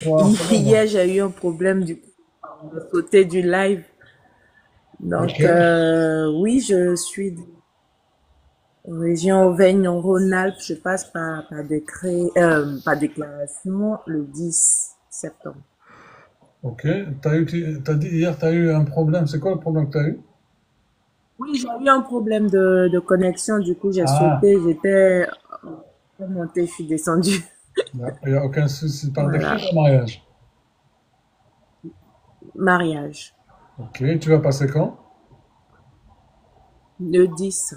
Hier, j'ai eu un problème du coup, de sauter du live. Ok, Donc, oui, je suis de région Auvergne-Rhône-Alpes. Je passe par décret, par déclaration le 10 septembre. ok. T'as dit hier, t'as eu un problème. C'est quoi le problème que t'as eu? Oui, j'ai eu un problème de connexion. Du coup, j'ai Ah, sauté. J'étais montée, je suis descendue. il n'y a aucun souci. Par décret Voilà. ou par mariage? Mariage. Ok, tu vas passer quand? Le 10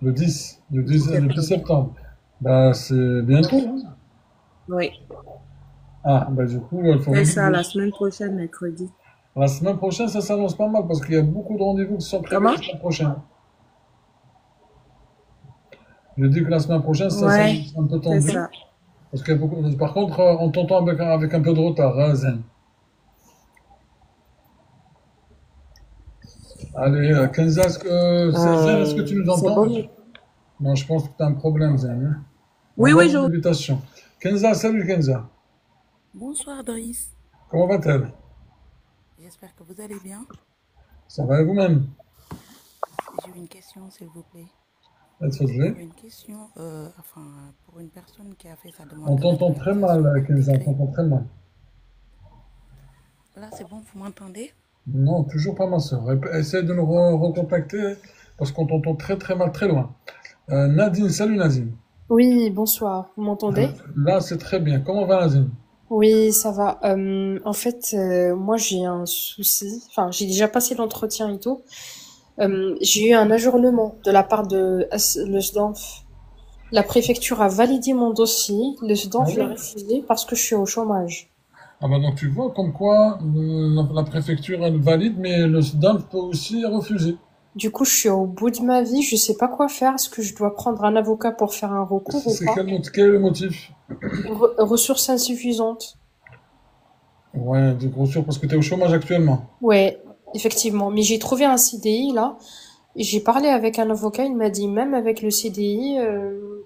Le 10 septembre. septembre. Bah, c'est bientôt, hein. Oui. Ah, bah du coup, il faut C'est vite ça, bouger. la semaine prochaine, mercredi. La semaine prochaine, ça s'annonce pas mal parce qu'il y a beaucoup de rendez-vous qui sont prévus la Comment? semaine prochaine. Je dis que la semaine prochaine, ça Ouais, s'annonce un peu c'est tendu. ça. Parce qu'il y a beaucoup. Par contre, on t'entend avec un peu de retard, hein, Zen. Allez, Kenza, Zen, est-ce que tu nous C'est entends? bon. Non, je pense que tu as un problème, Zen, hein. Oui, oui, Envoie-lui je... une invitation. Kenza, salut Kenza. Bonsoir Doris, Comment va-t-elle? j'espère que vous allez bien. Ça va et vous-même? J'ai une question s'il vous plaît. Êtes-vous. J'avais une question pour une personne qui a fait sa demande On de t'entend très mal, régularisation par Kenza, on décret. t'entend très mal. Là c'est bon, vous m'entendez? Non, toujours pas ma soeur. Essaie de nous recontacter parce qu'on t'entend très très mal, très loin. Nadine, salut Nadine. Oui, bonsoir. Vous m'entendez? Là, c'est très bien. Comment va Nadine? Oui, ça va. En fait, moi j'ai un souci. Enfin, j'ai déjà passé l'entretien et tout. J'ai eu un ajournement de la part de le SDANF. La préfecture a validé mon dossier. Le Ah SDANF l'a ouais? refusé parce que je suis au chômage. Ah bah donc tu vois comme quoi la préfecture elle valide, mais le SDAF peut aussi refuser. Du coup, je suis au bout de ma vie. Je sais pas quoi faire. Est-ce que je dois prendre un avocat pour faire un recours ou C'est pas? quel est le motif? Ressources insuffisantes. Ouais, de gros sûr, parce que tu es au chômage actuellement. Ouais, effectivement. Mais j'ai trouvé un CDI là. J'ai parlé avec un avocat, il m'a dit même avec le CDI,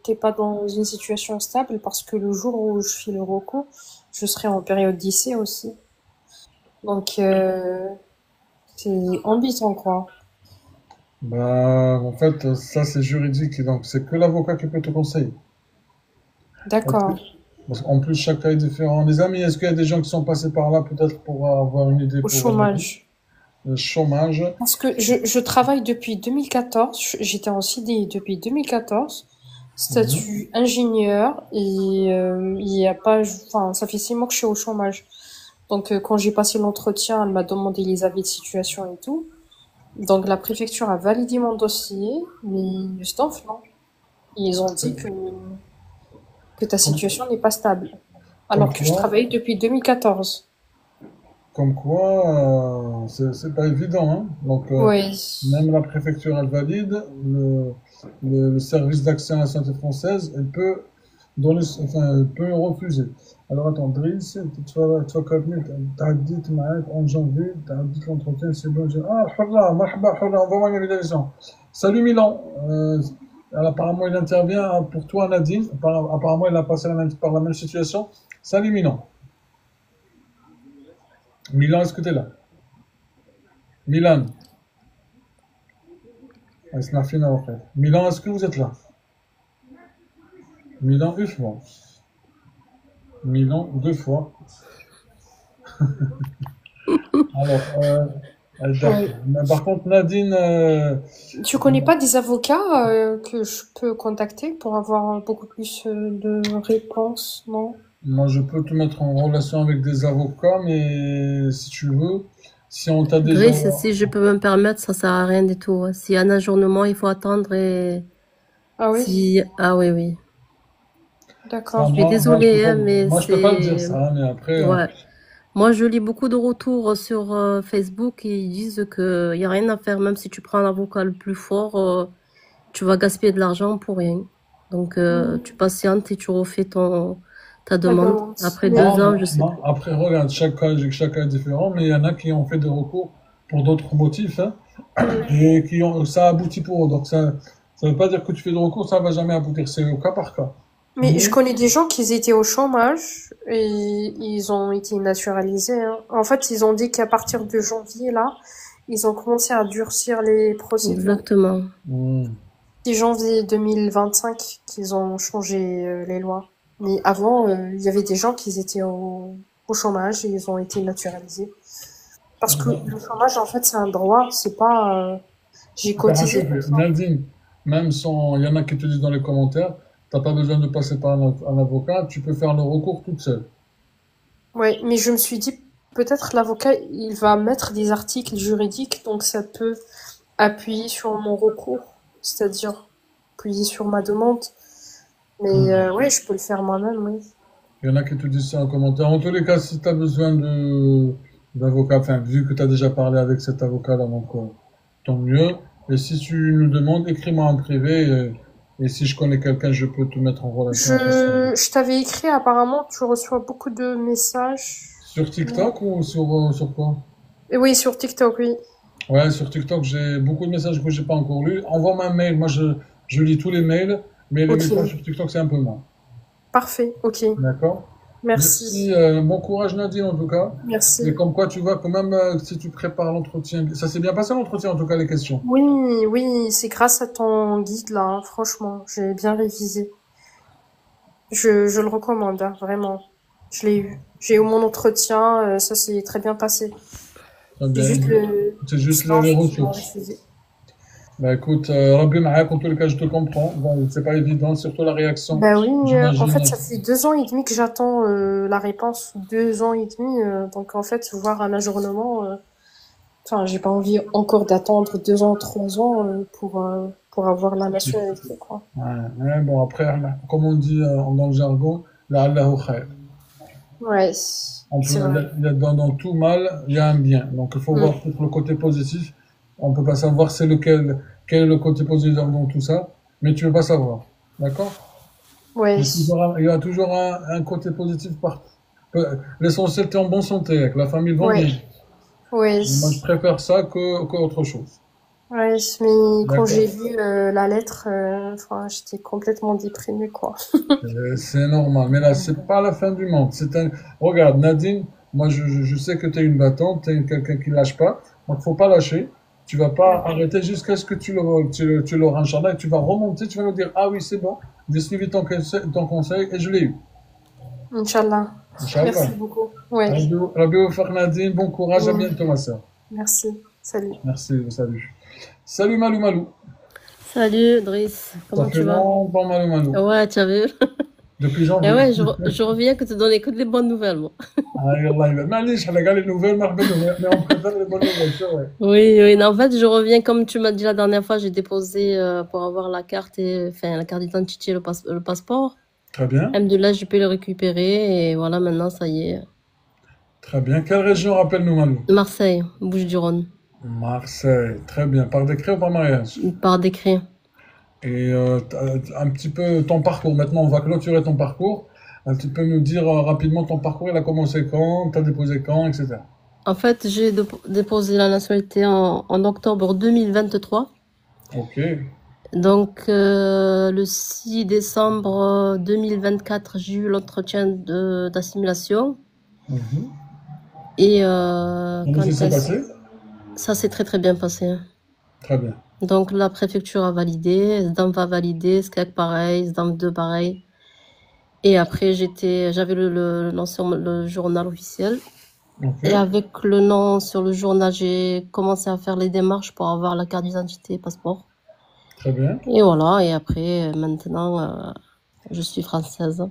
t'es pas dans une situation stable parce que le jour où je fais le recours, je serai en période d'essai aussi. Donc c'est embêtant quoi. Bah, en fait, ça c'est juridique, et donc c'est que l'avocat qui peut te conseiller. D'accord. Parce qu'en plus, chaque cas est différent. Les amis, est-ce qu'il y a des gens qui sont passés par là, peut-être pour avoir une idée Au pour chômage. le chômage? Parce que je travaille depuis 2014, j'étais en CDI depuis 2014, Mhm. statut ingénieur et il y a pas, enfin ça fait 6 mois que je suis au chômage. Donc quand j'ai passé l'entretien, elle m'a demandé les avis de situation et tout. Donc la préfecture a validé mon dossier, mais le STANF, non. Ils ont dit que ta Comme, situation n'est pas stable. comme Alors que je quoi, travaille depuis 2014. c'est pas évident, hein. Donc, Oui. même la préfecture, elle valide, le service d'accès à la santé française, elle peut elle peut refuser. Alors, attends, Driss, tu vas prévenir, t'as dit, en janvier, t'as dit que l'entretien, c'est bon. Ah, Hurra, marhaba, Hurra, envoie-moi une invitation. Salut Milan. Alors, apparemment, il intervient pour toi, Nadine. Apparemment, il a passé par la même situation. Salut Milan. Milan, est-ce que tu es là? Milan. Esnafina, en fait. Milan, est-ce que vous êtes là? Milan, une fois. Milan, deux fois. Alors, Oui. d'accord. Mais par contre, Nadine, Tu connais pas des avocats que je peux contacter pour avoir beaucoup plus de réponses, non? moi, je peux te mettre en relation avec des avocats, mais si tu veux, si on t'a déjà... Driss, si je peux me permettre, ça sert à rien du tout. S'il y a un ajournement, il faut attendre et Ah oui? si, ah oui, oui. Ça, Je D'accord. suis désolée, hein, mais moi, je peux pas te dire c'est, ça, hein, mais après, ouais. Moi, je lis beaucoup de retours sur Facebook et ils disent que y a rien à faire, même si tu prends un avocat le plus fort, tu vas gaspiller de l'argent pour rien. Donc, tu patientes et tu refais ta La demande. demande. Après Oui. 2 ans, non, je sais non. plus. Après, regarde, chaque cas est différent, mais il y en a qui ont fait des recours pour d'autres motifs, hein, Hmm. et ça aboutit pour eux. Donc, ça veut pas dire que tu fais des recours, ça va jamais aboutir. C'est au cas par cas. Mais je connais des gens qui étaient au chômage et ils ont été naturalisés, hein. En fait, ils ont dit qu'à partir de janvier, là, ils ont commencé à durcir les procédures. Exactement. Mhm. C'est janvier 2025 qu'ils ont changé les lois. Mais avant, il y avait des gens qui étaient au chômage et ils ont été naturalisés. Parce que le chômage, en fait, c'est un droit, c'est pas j'ai cotisé pour ça. Nadine, même sans, il y en a qui te disent dans les commentaires, t'as pas besoin de passer par un avocat, tu peux faire le recours toute seule. Ouais, mais je me suis dit, peut-être l'avocat, il va mettre des articles juridiques, donc ça peut appuyer sur mon recours, c'est-à-dire appuyer sur ma demande. Mais ouais, je peux le faire moi-même, oui. Il y en a qui te disent ça en commentaire. En tous les cas, si tu as besoin d'avocat, enfin, vu que tu as déjà parlé avec cet avocat-là, donc tant mieux. Et si tu nous demandes, écris-moi en privé. Et si je connais quelqu'un, je peux te mettre en relation avec ça. Je t'avais écrit, apparemment, tu reçois beaucoup de messages. Sur TikTok ou sur quoi? Et oui, sur TikTok, oui. Ouais, sur TikTok, j'ai beaucoup de messages que j'ai pas encore lus. Envoie-moi un mail. Moi, je lis tous les mails, mais les Ok. messages sur TikTok, c'est un peu moins. Parfait, ok. D'accord? Merci. Bon courage Nadine en tout cas. Et Merci. comme quoi tu vois que même si tu prépares l'entretien, ça s'est bien passé l'entretien en tout cas les questions. Oui, oui, c'est grâce à ton guide, là, hein, franchement. J'ai bien révisé. Je le recommande, hein, vraiment. Je l'ai eu. J'ai eu mon entretien, ça s'est très bien passé. Très C'est bien. juste le C'est juste les stage qui m'a ressources. refusé. Bah écoute, Rabbi Mahak, en tous les cas je te comprends. Bon, c'est pas évident, surtout la réaction. Bah oui, en J'imagine. fait, ça fait 2 ans et demi que j'attends la réponse. 2 ans et demi, donc en fait, voir un ajournement, enfin, j'ai pas envie encore d'attendre 2 ans, 3 ans pour avoir la nationalité, quoi. Ouais, mais bon après, comme on dit dans le jargon, la Allahu khair. Ouais, On peut, c'est vrai. il y a dans tout mal, il y a un bien. Donc il faut Mm. voir peut-être le côté positif. On peut pas savoir c'est quel est le côté positif dans tout ça, mais tu veux pas savoir. D'accord? Ouais, Il y a toujours un côté positif partout. L'essentiel, t'es en bonne santé, avec la famille va bien. ouais, ouais, Moi, je préfère ça qu'autre chose. ouais, mais quand D'accord? j'ai vu la lettre, enfin, j'étais complètement déprimée, quoi. C'est normal. Mais là, c'est pas la fin du monde. Regarde, Nadine, moi, je sais que tu es une battante, tu es quelqu'un qui lâche pas. Donc, faut pas lâcher. Tu vas pas arrêter jusqu'à ce que tu l'auras, Inch'Allah, et tu vas remonter, tu vas nous dire, ah oui, c'est bon, j'ai suivi ton conseil et je l'ai eu. Inch'Allah. Inch'Allah. Merci beaucoup. Ouais, Rabbi Ofer Nadine, bon courage, à Mm. bientôt, ma soeur. merci. Salut. Merci, salut. Salut Malou Malou. Salut, Driss. Ça Comment fait tu vas? longtemps Malou Malou. Ouais, tu as vu? Depuis Et janvier. ouais, je reviens que te donner que des bonnes nouvelles, moi. Ah, Yallah, معليش حنا كاع les nouvelles, marhaba nouvelles, mais on préfère les bonnes nouvelles, c'est vrai. Oui, oui. Non, en fait, je reviens comme tu m'as dit la dernière fois, j'ai déposé pour avoir la carte la carte d'identité, le passeport. Très bien. Alhamdoulilah, je peux le récupérer et voilà, maintenant, ça y est. Très bien. Quelle région rappelle-nous Malou? Marseille, Bouches-du-Rhône, Marseille. Très bien. Par décret ou par mariage? par décret. Et un petit peu ton parcours. Maintenant, on va clôturer ton parcours. Tu peux nous dire rapidement ton parcours, il a commencé quand, t'as déposé quand, etc. En fait, j'ai déposé la nationalité en octobre 2023. Ok. Donc, le 6 décembre 2024, j'ai eu l'entretien d'assimilation. Mhm. Et Comment ça s'est passé? ça s'est très très bien passé. Très bien. Donc, la préfecture a validé, SDAM va valider, SCAC pareil, SDAM 2 pareil. Et après, j'avais le nom sur le journal officiel. Ok. Et avec le nom sur le journal, j'ai commencé à faire les démarches pour avoir la carte d'identité et passeport. Très bien. Et voilà, et après, maintenant, je suis française,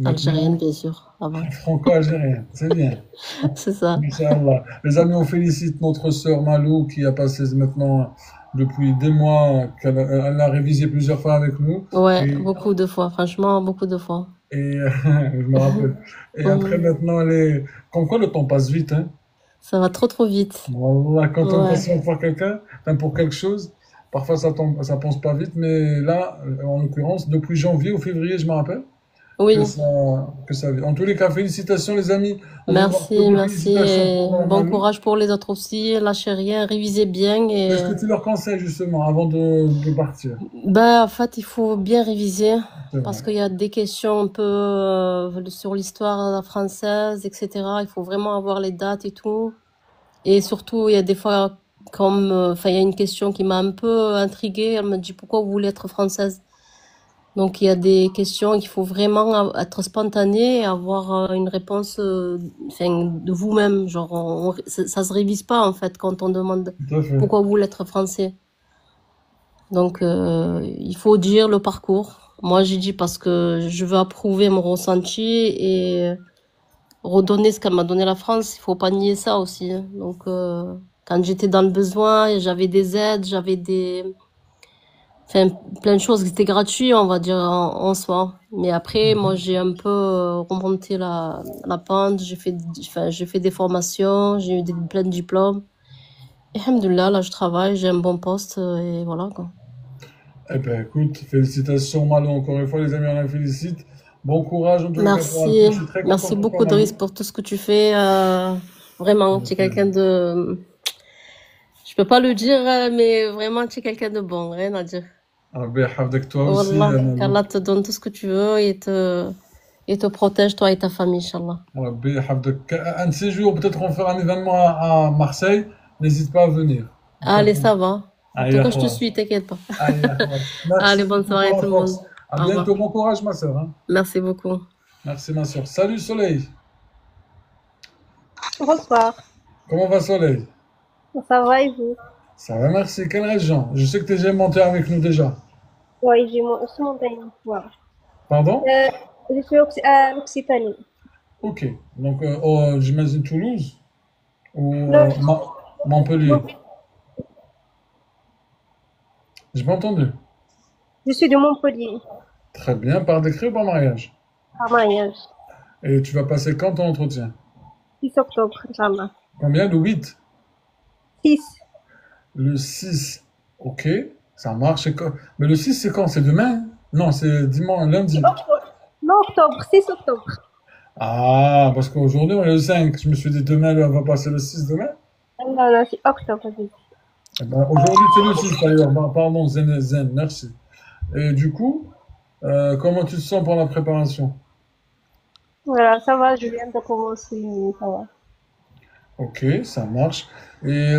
algérienne, bien sûr, avant. Franco-algérien, c'est bien. C'est ça. Inch'Allah. Les amis, on félicite notre sœur Malou qui a passé maintenant depuis des mois, elle a révisé plusieurs fois avec nous. Ouais, Et, beaucoup de fois, franchement, beaucoup de fois. et je me rappelle. Et après, maintenant, comme quoi le temps passe vite, hein. Ça va trop trop vite. Wallah, quand on Ouais. passe pour quelqu'un, enfin, pour quelque chose, parfois ça pense pas vite, mais là, en l'occurrence, depuis janvier ou février, je me rappelle, Oui, que ça vienne. En tous les cas, félicitations les amis. On va voir que merci, des merci félicitations et pour bon Malou. courage pour les autres aussi. Lâchez rien, révisez bien Qu'est-ce et que tu leur conseilles justement avant de partir? ben en fait il faut bien réviser C'est parce vrai. qu'il y a des questions un peu sur l'histoire française, etc. Il faut vraiment avoir les dates et tout. Et surtout il y a des fois comme enfin il y a une question qui m'a un peu intriguée. Elle me dit pourquoi vous voulez être française? Donc il y a des questions qu'il faut vraiment être spontané et avoir une réponse enfin, de vous-même. Genre, ça se révise pas en fait quand on demande Tout à fait. pourquoi vous voulez être français. Donc il faut dire le parcours. Moi j'ai dit parce que je veux approuver mon ressenti et redonner ce qu'elle m'a donné la France. Il faut pas nier ça aussi. Donc quand j'étais dans le besoin, j'avais des aides, j'avais des enfin plein de choses qui étaient gratuites on va dire en soi, mais après moi j'ai un peu remonté la pente, j'ai fait des formations, j'ai eu plein de diplômes et alhamdoulilah là je travaille, j'ai un bon poste et voilà quoi. Eh ben écoute, félicitations Malou, encore une fois les amis, on la félicite. Bon courage en tous les cas pour la Merci, suite. Je suis très content merci pour toi beaucoup Doris Malou. pour tout ce que tu fais, vraiment tu es quelqu'un de, je peux pas le dire mais vraiment tu es quelqu'un de bon, rien à dire. ربي يحفظك toi aussi Wallah, Malou. qu'Allah te donne tout ce que tu veux et te protège toi et ta famille inchallah. ربي يحفظك. Un de ces jours, peut-être on fera un événement à Marseille. N'hésite pas à venir. Allez, ça va. En tout Allez, cas, je te suis, t'inquiète pas. Allez, Allez, merci bonne beaucoup soirée pour tout la le monde. force. À Au revoir. bientôt, bon courage ma soeur. Hein. Merci beaucoup. Merci ma soeur. Salut Soleil. Bonsoir. Comment va Soleil? Ça va et vous? Ça va, merci. Quelle région? Je sais que tu es déjà monté avec nous déjà. Oui, je suis montée une fois. Pardon? Je suis à l'Occitanie. Ok. Donc, j'imagine Toulouse ou Non, Montpellier. non, J'ai pas entendu. je suis de Montpellier, Très bien. Par décret ou par mariage? par mariage. Et tu vas passer quand ton entretien? 6 octobre, Inch'Allah. Combien? Le 8? 6. Le 6. Ok. Ça marche. Mais le 6, c'est quand? C'est demain? Non, c'est dimanche, lundi. Non, octobre, 6 octobre. Ah, parce qu'aujourd'hui, on est le 5. Je me suis dit, demain, on va passer le 6 demain. Non, non, c'est octobre. Eh ben, aujourd'hui, c'est le 6 d'ailleurs. Pardon, Zen, merci. Et du coup, comment tu te sens pour la préparation? Voilà, ça va, je viens de commencer, ça va. Ok, ça marche. Et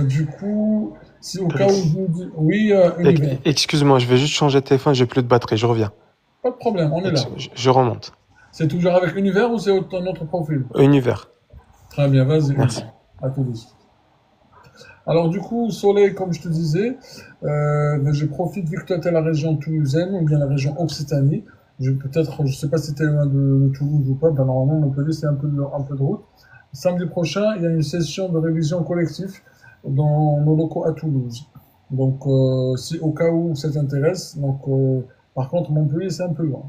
du coup, si au cas où je vous dis... Oui, univers. Excuse-moi, je vais juste changer de téléphone, j'ai plus de batterie, je reviens. Pas de problème, on est là. Je remonte. C'est toujours avec univers ou c'est un autre profil? Univers. Très bien, vas-y. Merci. À tout de suite. Alors du coup, Soleil, comme je te disais, je profite vu que toi tu es la région toulousaine ou bien la région Occitanie. Peut-être, je sais pas si tu es loin de Toulouse ou pas, ben, normalement Montpellier c'est un peu de route. Samedi prochain, il y a une session de révision collective dans nos locaux à Toulouse. Donc si au cas où ça t'intéresse, donc par contre Montpellier c'est un peu loin.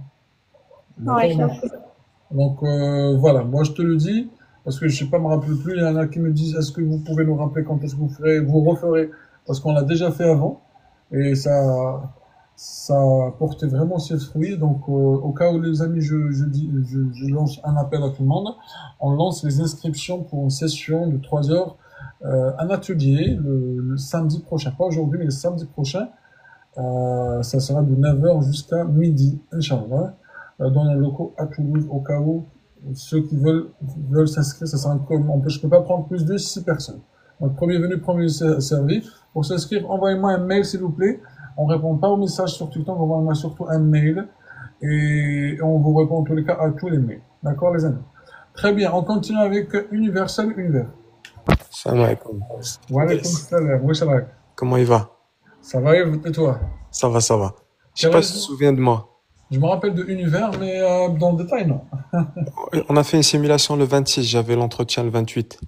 Ouais, D'accord? Donc voilà, moi je te le dis, parce que je sais pas me rappeler plus, il y en a qui me disent est-ce que vous pouvez nous rappeler quand est-ce que vous referez, parce qu'on l'a déjà fait avant, et ça a porté vraiment ses fruits, donc au cas où les amis, je lance un appel à tout le monde, on lance les inscriptions pour une session de 3 heures, un atelier le samedi prochain, pas aujourd'hui, mais le samedi prochain, ça sera de 9 heures jusqu'à midi, Inch'Allah, dans nos locaux à Toulouse, au cas où ceux qui veulent s'inscrire, ça sera je peux pas prendre plus de 6 personnes. Donc, premier venu, premier servi. Pour s'inscrire, envoyez-moi un mail, s'il vous plaît. On répond pas aux messages sur TikTok, envoyez-moi surtout un mail. Et on vous répond en tous les cas à tous les mails. D'accord, les amis? Très bien. On continue avec Universel Univers. Salam alaikum. Wa alaykoum salam. Wesh rak? Comment il va? Ça va et toi? Ça va, ça va. Je sais Quelle pas si tu te raison? souviens de moi. Je me rappelle de Univers, mais dans le détail, non. On a fait une simulation le 26, j'avais l'entretien le 28.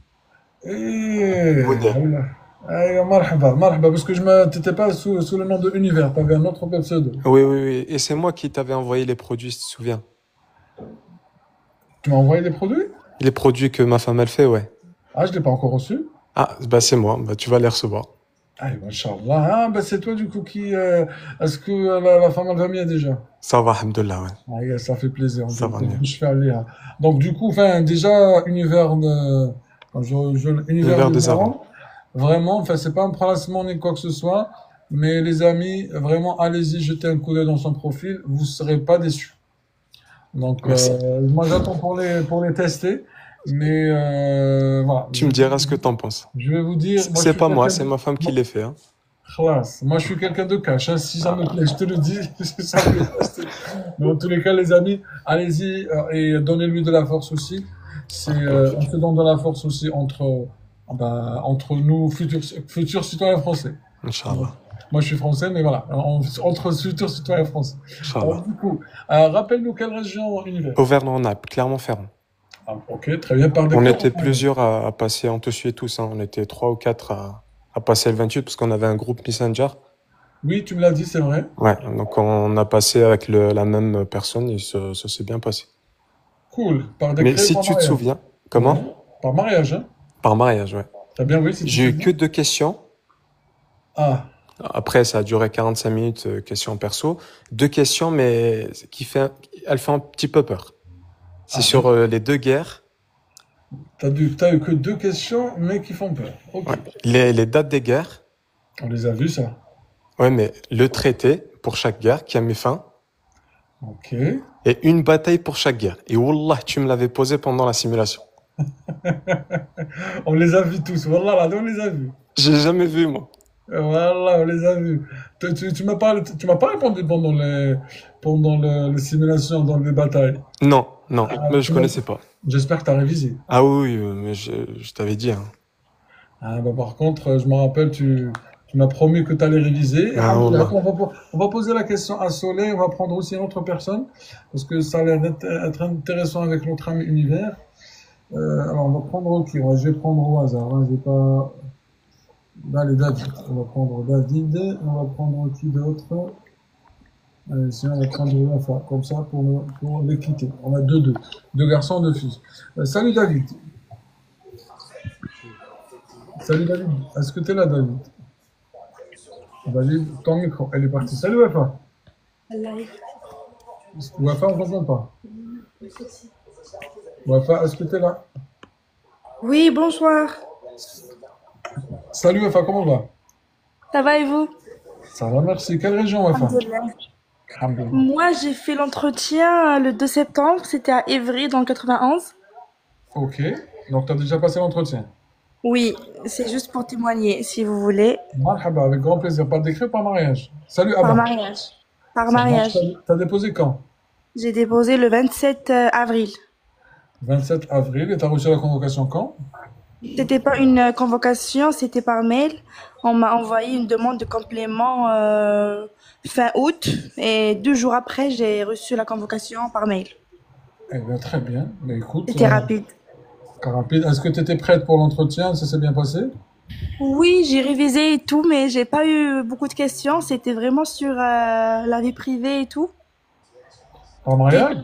Eh, Modèle. voilà. Eh, marhaba, parce que t'étais pas sous le nom de Univers, t'avais un autre pseudo. Oui, oui, oui. Et c'est moi qui t'avais envoyé les produits, si tu te souviens. Tu m'as envoyé des produits? Les produits que ma femme, elle fait, ouais. Ah, je l'ai pas encore reçu. Ah, bah c'est moi. Bah tu vas les recevoir. Ah, Inch'Allah. Ah, bah, c'est toi, du coup, qui. Est-ce que la femme, elle va bien déjà? Ça va, alhamdoulilah, ouais. Ah, yeah, ça fait plaisir. Ça va mieux. Je fais aller. Hein. Donc, du coup, enfin, déjà, univers de. Univers Univers de des Arabes. Maroc. Vraiment, enfin, c'est pas un placement ni quoi que ce soit. Mais les amis, vraiment, allez-y, jetez un coup d'œil dans son profil. Vous serez pas déçus. Donc, Merci. moi, j'attends pour les tester. Mais, voilà. Tu me diras ce que t'en penses. Je vais vous dire, moi, je C'est suis pas moi, quelqu'un c'est de. ma femme qui Moi, les fait, hein. Khalas. Moi, je suis quelqu'un de cash. Hein. Si ça me plaît, je te le dis. Si ça me plaît, pas, mais en tous les cas, les amis, allez-y et donnez-lui de la force aussi. On se donne de la force aussi entre nous, futurs citoyens français. Inch'Allah. Moi, je suis français, mais voilà, entre futurs citoyens français. Alors, Inch'Allah. du coup, rappelle-nous quelle région univers. Auvergne-Rhône-Alpes, Clermont-Ferrand. Ah, ok, très bien, par On décret. était plusieurs à passer, on te suivait tous, hein. On était 3 ou 4 à passer le 28 parce qu'on avait un groupe Messenger. Oui, tu me l'as dit, c'est vrai. Ouais, donc on a passé avec la même personne et ça s'est bien passé. Cool, par Mais décret, si par tu te mariage. souviens, Ouais. comment? Par mariage, hein. Par mariage, ouais. Très bien, oui, si tu te J'ai eu souviens. que 2 questions. Ah, Après, ça a duré 45 minutes, questions perso. 2 questions, mais elle fait un petit peu peur. C'est ah, sur les 2 guerres. t'as eu que 2 questions, mais qui font peur. Ok. Ouais. Les dates des guerres. On les a vus, ça. Ouais, mais le traité pour chaque guerre qui a mis fin. Ok. Et une bataille pour chaque guerre. Et Wallah, tu me l'avais posé pendant la simulation. On les a vus tous. Wallah, là, on les a vus. J'ai jamais vu, moi. Voilà, on les a vus. Tu m'as pas répondu pendant les simulations, dans les batailles. Non, non, Ah, mais je connaissais pas. j'espère que tu as révisé. Ah oui, mais je t'avais dit, hein. Ah, bah, par contre, je me rappelle, tu m'as promis que tu allais réviser. Ah, Ah, Wallah. d'accord, on va poser la question à Soleil. On va prendre aussi une autre personne. Parce que ça a l'air d'être intéressant avec notre ami univers. Alors, on va prendre qui? Ouais, je vais prendre au hasard. Hein, je vais pas. Allez, David. On va prendre David. On va prendre qui d'autre? Sinon, on va prendre Wafa. Comme ça, pour l'équité. On a deux garçons, 2 filles. Salut David. Salut David. Est-ce que tu es là, David? David, ton micro. Elle est partie. Salut Wafa. Wafa, on ne t'entend pas. Wafa, est-ce que tu es là? Oui, bonsoir. Salut Wafa, comment va? Ça va et vous? Ça va, merci. Quelle région, Wafa? Alhamdoulilah. Alhamdoulilah. Moi, j'ai fait l'entretien le 2 septembre. C'était à Évry, dans le 91. Ok. Donc, tu as déjà passé l'entretien. Oui, c'est juste pour témoigner, si vous voulez. Marhaba, avec grand plaisir. Par décret, par mariage. Salut Par Abba. mariage. Par Ça marche. mariage. T'as déposé quand? J'ai déposé le 27 avril. 27 avril. Et t'as reçu la convocation quand? C'était pas une convocation, c'était par mail. On m'a envoyé une demande de complément fin août. Et 2 jours après, j'ai reçu la convocation par mail. Eh bien, très bien. Mais écoute, C'était rapide. rapide. Est-ce que tu étais prête pour l'entretien? Ça s'est bien passé? Oui, j'ai révisé et tout, mais j'ai pas eu beaucoup de questions. C'était vraiment sur la vie privée et tout. Par mariage?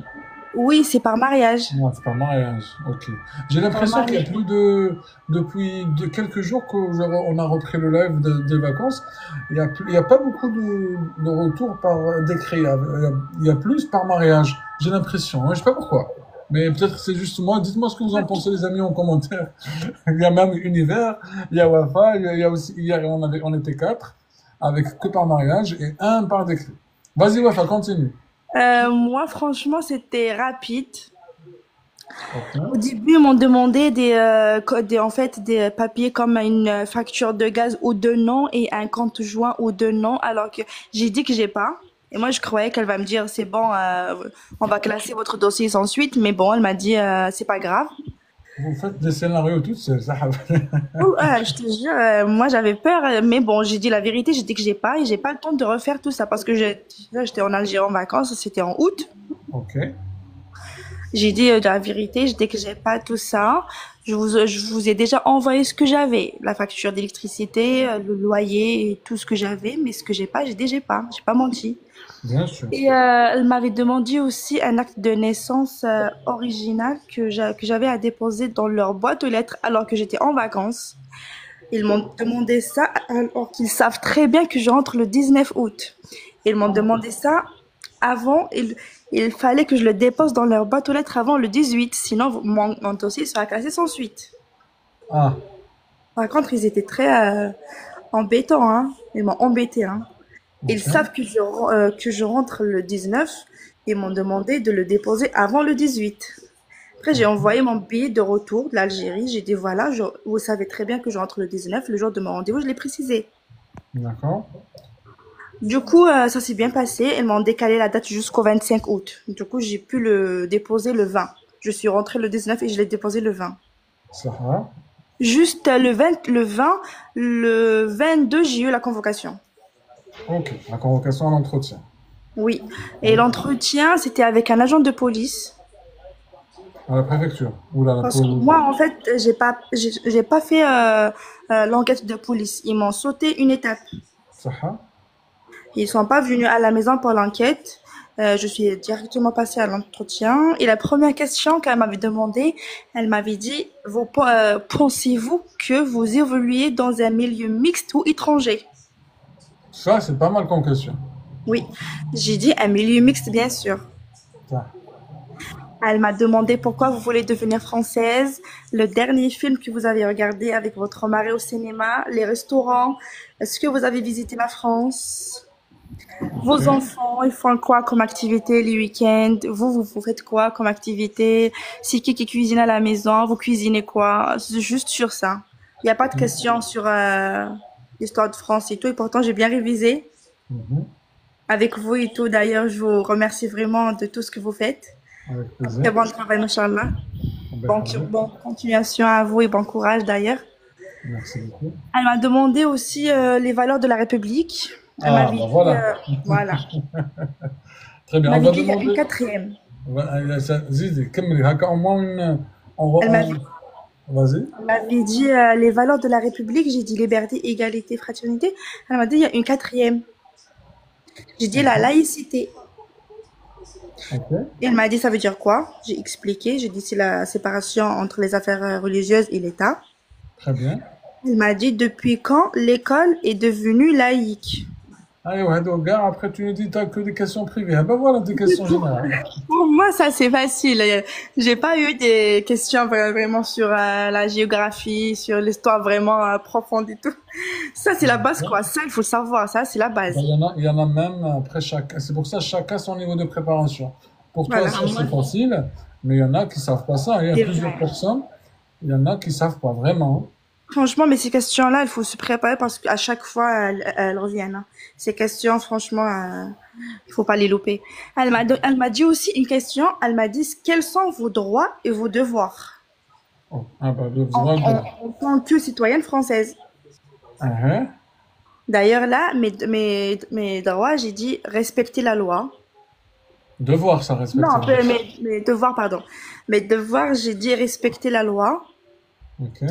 Oui, c'est par mariage. Non, c'est par mariage. Ok. J'ai Par l'impression qu'il y a mariage. plus depuis quelques jours qu'on a repris le live des vacances. Il y a pas beaucoup de retours par décret. Il y a plus par mariage. J'ai l'impression. Hein. Je sais pas pourquoi. Mais peut-être que c'est juste moi. Dites-moi ce que vous en pensez, les amis, en commentaire. Il y a même Univers, il y a Wafa, il y a aussi, hier, on était 4, avec que par mariage et 1 par décret. Vas-y, Wafa, continue. Moi, franchement, c'était rapide. Ok. Au début, ils m'ont demandé en fait, des papiers comme une facture de gaz ou de nom et un compte joint ou de nom, alors que j'ai dit que j'ai pas. Et moi, je croyais qu'elle va me dire, c'est bon, on va classer votre dossier sans suite. Mais bon, elle m'a dit, c'est pas grave. Vous faites des scénarios toutes seules, ça. Oh, je te jure, moi j'avais peur, mais bon, j'ai dit la vérité, j'ai dit que j'ai pas et j'ai pas le temps de refaire tout ça parce que j'étais en Algérie en vacances, c'était en août. Ok. J'ai dit la vérité, j'ai dit que j'ai pas tout ça. Je vous ai déjà envoyé ce que j'avais, la facture d'électricité, le loyer et tout ce que j'avais, mais ce que j'ai pas, j'ai pas menti. Bien sûr. Et elle m'avait demandé aussi un acte de naissance original que j'avais à déposer dans leur boîte aux lettres alors que j'étais en vacances. Ils m'ont demandé ça alors qu'ils savent très bien que je rentre le 19 août. Ils m'ont demandé ça avant, il fallait que je le dépose dans leur boîte aux lettres avant le 18, sinon mon dossier sera classé sans suite. Ah, Par contre, ils étaient très embêtants, hein. Ils m'ont embêté, hein. Ils ok. savent que je rentre le 19. Ils m'ont demandé de le déposer avant le 18. Après, j'ai envoyé mon billet de retour de l'Algérie. J'ai dit, voilà, vous savez très bien que je rentre le 19. Le jour de mon rendez-vous, je l'ai précisé. D'accord. Du coup, ça s'est bien passé. Ils m'ont décalé la date jusqu'au 25 août. Du coup, j'ai pu le déposer le 20. Je suis rentrée le 19 et je l'ai déposé le 20. Ça va. Juste le 20, le 22, j'ai eu la convocation. Ok. La convocation à l'entretien. Oui. Et l'entretien, c'était avec un agent de police. À la préfecture. Ou là, Parce que moi, en fait, j'ai pas fait l'enquête de police. Ils m'ont sauté une étape. Ça va. Ils sont pas venus à la maison pour l'enquête. Je suis directement passée à l'entretien. Et la première question qu'elle m'avait demandé, elle m'avait dit, pensez-vous que vous évoluez dans un milieu mixte ou étranger? Ça, c'est pas mal comme question. Oui. J'ai dit un milieu mixte, bien sûr. Ça. Elle m'a demandé pourquoi vous voulez devenir française, le dernier film que vous avez regardé avec votre mari au cinéma, les restaurants, est-ce que vous avez visité la France? Vos Ok. enfants, ils font quoi comme activité les week-ends? Vous faites quoi comme activité? C'est qui cuisine à la maison? Vous cuisinez quoi? C'est juste sur ça. Il n'y a pas de questions sur l'histoire de France et tout. Et pourtant, j'ai bien révisé Mhm. avec vous et tout. D'ailleurs, je vous remercie vraiment de tout ce que vous faites. Avec Très plaisir. bon travail, machallah. Ben, Bonne continuation à vous et bon courage d'ailleurs. merci beaucoup. Elle m'a demandé aussi les valeurs de la République. Elle Ah, m'avait ben dit, voilà. voilà. Très bien. Elle On m'avait va dit, il y a une demander. quatrième. Zidi, كملي هكا au moins Elle m'avait Vas-y. elle m'avait dit les valeurs de la République. J'ai dit liberté, égalité, fraternité. Elle m'a dit, il y a une quatrième. J'ai dit la laïcité. Ok. Et elle m'a dit, ça veut dire quoi? J'ai expliqué. J'ai dit, c'est la séparation entre les affaires religieuses et l'État. Très bien. Elle m'a dit, depuis quand l'école est devenue laïque? Allez, Hadoga, après tu nous dis t'as que des questions privées. Ah ben voilà, des questions générales. Pour moi, ça c'est facile. J'ai pas eu des questions vraiment sur la géographie, sur l'histoire vraiment profonde et tout. Ça c'est la base quoi. Ça il faut le savoir. Ça c'est la base. Ben, il y en a même après chaque. C'est pour ça chacun son niveau de préparation. Pour toi, Voilà. ça c'est facile, mais il y en a qui savent pas ça. Il y a C'est plusieurs vrai. personnes. Il y en a qui savent pas vraiment. Franchement, mais ces questions-là, il faut se préparer parce qu'à chaque fois elles reviennent, hein. Ces questions, franchement, il faut pas les louper. Elle m'a dit aussi une question. Elle m'a dit quels sont vos droits et vos devoirs Oh, ah ben, le en, droit de. en tant que citoyenne française. Hein, D'ailleurs là, mes droits, j'ai dit respecter la loi. devoir, ça respecte. Non, mes devoirs, pardon. Mes devoirs, j'ai dit respecter la loi. Ok.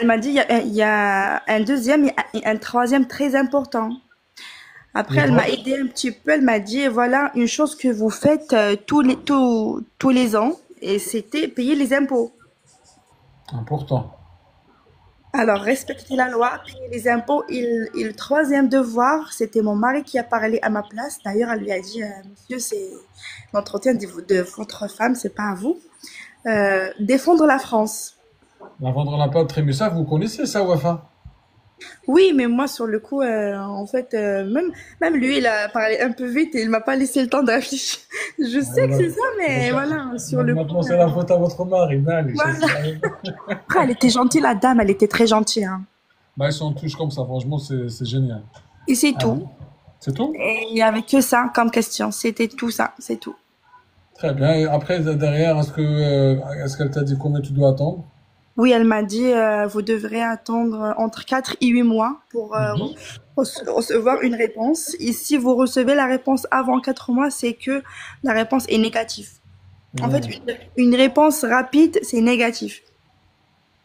Elle m'a dit, il y a un deuxième et un troisième très important. Après, Les elle m'a droits. aidé un petit peu. Elle m'a dit, voilà, une chose que vous faites tous les ans, et c'était payer les impôts. Important. Alors, respecter la loi, payer les impôts. Et le troisième devoir, c'était mon mari qui a parlé à ma place. D'ailleurs, elle lui a dit, monsieur, c'est l'entretien de votre femme, c'est pas à vous. Défendre la France. La vendre la pâte Trémussa, vous connaissez ça, Wafa? Oui, mais moi, sur le coup, en fait, même lui, il a parlé un peu vite et il m'a pas laissé le temps de réfléchir. Je sais que Voilà. c'est ça, mais voilà, sur le coup. Maintenant, c'est la faute à votre mari. Allez, Voilà. Après, elle était gentille, la dame, elle était très gentille, hein. Bah, ils sont tous comme ça, franchement, c'est génial. Et c'est Ah, tout. c'est tout? Et il y avait que ça comme question. C'était tout ça, c'est tout. Très bien. Et après, derrière, est-ce qu'elle t'a dit combien tu dois attendre? Oui, elle m'a dit, vous devrez attendre entre 4 et 8 mois pour Mhm. recevoir une réponse. Et si vous recevez la réponse avant 4 mois, c'est que la réponse est négative. En fait, Mhm. une réponse rapide, c'est négatif.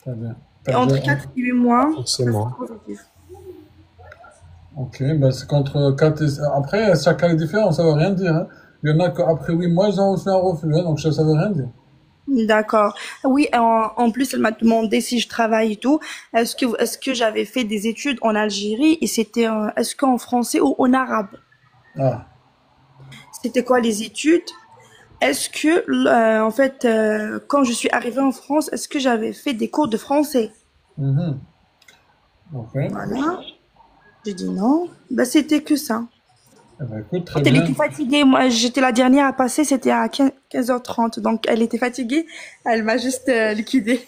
Très bien. Et entre 4 et 8 mois, Forcément. c'est positif. Ok, bah c'est contre 4 et... Après, chaque cas est différent, ça veut rien dire, hein. Il y en a qu'après 8 mois, ils ont reçu un refus, hein, donc ça veut rien dire. D'accord. Oui, en plus, elle m'a demandé si je travaille et tout. Est-ce que j'avais fait des études en Algérie et c'était, est-ce qu'en français ou en arabe? Ah, C'était quoi les études? Est-ce que, en fait, quand je suis arrivée en France, est-ce que j'avais fait des cours de français? mhm. Ok. Voilà. J'ai dit non. Bah, c'était que ça. Eh ben, écoute, très Elle bien. était fatiguée. Moi, j'étais la dernière à passer. C'était à 15h30. Donc, elle était fatiguée. Elle m'a juste liquidée.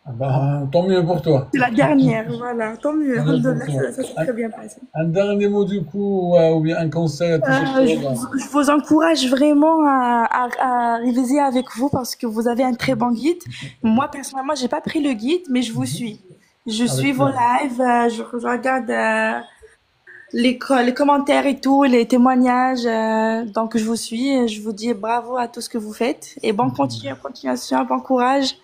Ah ben, tant mieux pour toi. C'est la dernière. Voilà. Tant mieux. Tant mieux pour Alhamdoulilah, toi. ça s'est Un, très bien passé. un dernier mot du coup, ou bien un conseil à tous ceux qui regardent. Je vous encourage vraiment à réviser avec vous parce que vous avez un très bon guide. Moi, personnellement, j'ai pas pris le guide, mais je vous Mhm. suis. Je suis Avec vos plaisir. lives, je regarde les commentaires et tout, les témoignages. Donc, je vous suis et je vous dis bravo à tout ce que vous faites et bonne continuation, bon courage.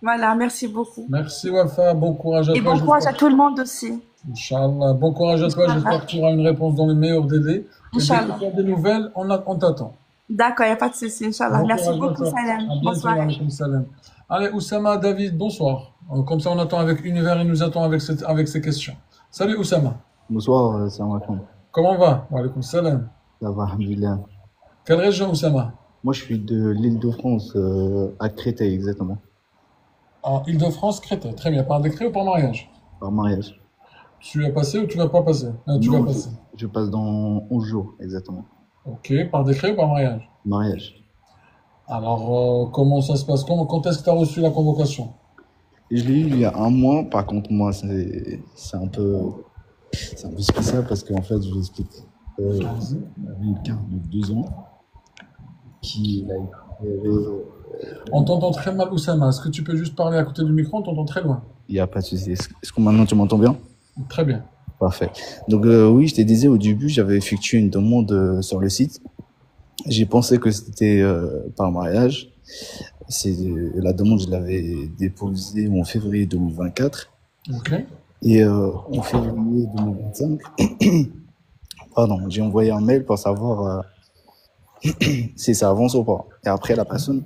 Voilà, merci beaucoup. Merci Wafa, bon courage à Et toi. bon courage J'espère, à tout le monde aussi. Inch'Allah, bon courage à toi. Inch'Allah. J'espère que tu auras une réponse dans les meilleurs délais. Et dès que Inch'Allah. tu as des nouvelles, on t'attend. D'accord, il n'y a pas de souci, Inch'Allah. Bon Merci courage à beaucoup, toi. Salam. À Bonne bientôt, soirée. alaykoum salam. Allez, Oussama, David, bonsoir. Comme ça, on attend avec Univers, il nous attend avec ses questions. Salut Oussama. Bonsoir, salam alaikum. Comment va? Wa alaykoum salam. Ça va, alhamdulillah. Quelle région, Oussama? Moi, je suis de l'Île-de-France, à Créteil, exactement, En Île-de-France, Créteil. Très bien. Par décret ou par mariage? par mariage. Tu vas passer ou tu vas pas passer? Tu vas Non, passer. je passe dans 11 jours, exactement. Ok. Par décret ou par mariage? Mariage. Alors, comment ça se passe? Quand est-ce que tu as reçu la convocation? Et je l'ai eu il y a un mois, par contre, moi, c'est un peu spécial parce qu'en fait, je vous explique. Vas-y. J'avais une carte de 2 ans qui, là, On t'entend très mal, Oussama. Est-ce que tu peux juste parler à côté du micro? On t'entend très loin. il n'y a pas de souci. Est-ce que maintenant tu m'entends bien? Très bien. Parfait. Donc, oui, je te disais au début, j'avais effectué une demande sur le site. J'ai pensé que c'était par mariage. La demande, je l'avais déposée en février 2024. Ok. Et en février 2025, pardon, j'ai envoyé un mail pour savoir si ça avance ou pas. Et après, la personne,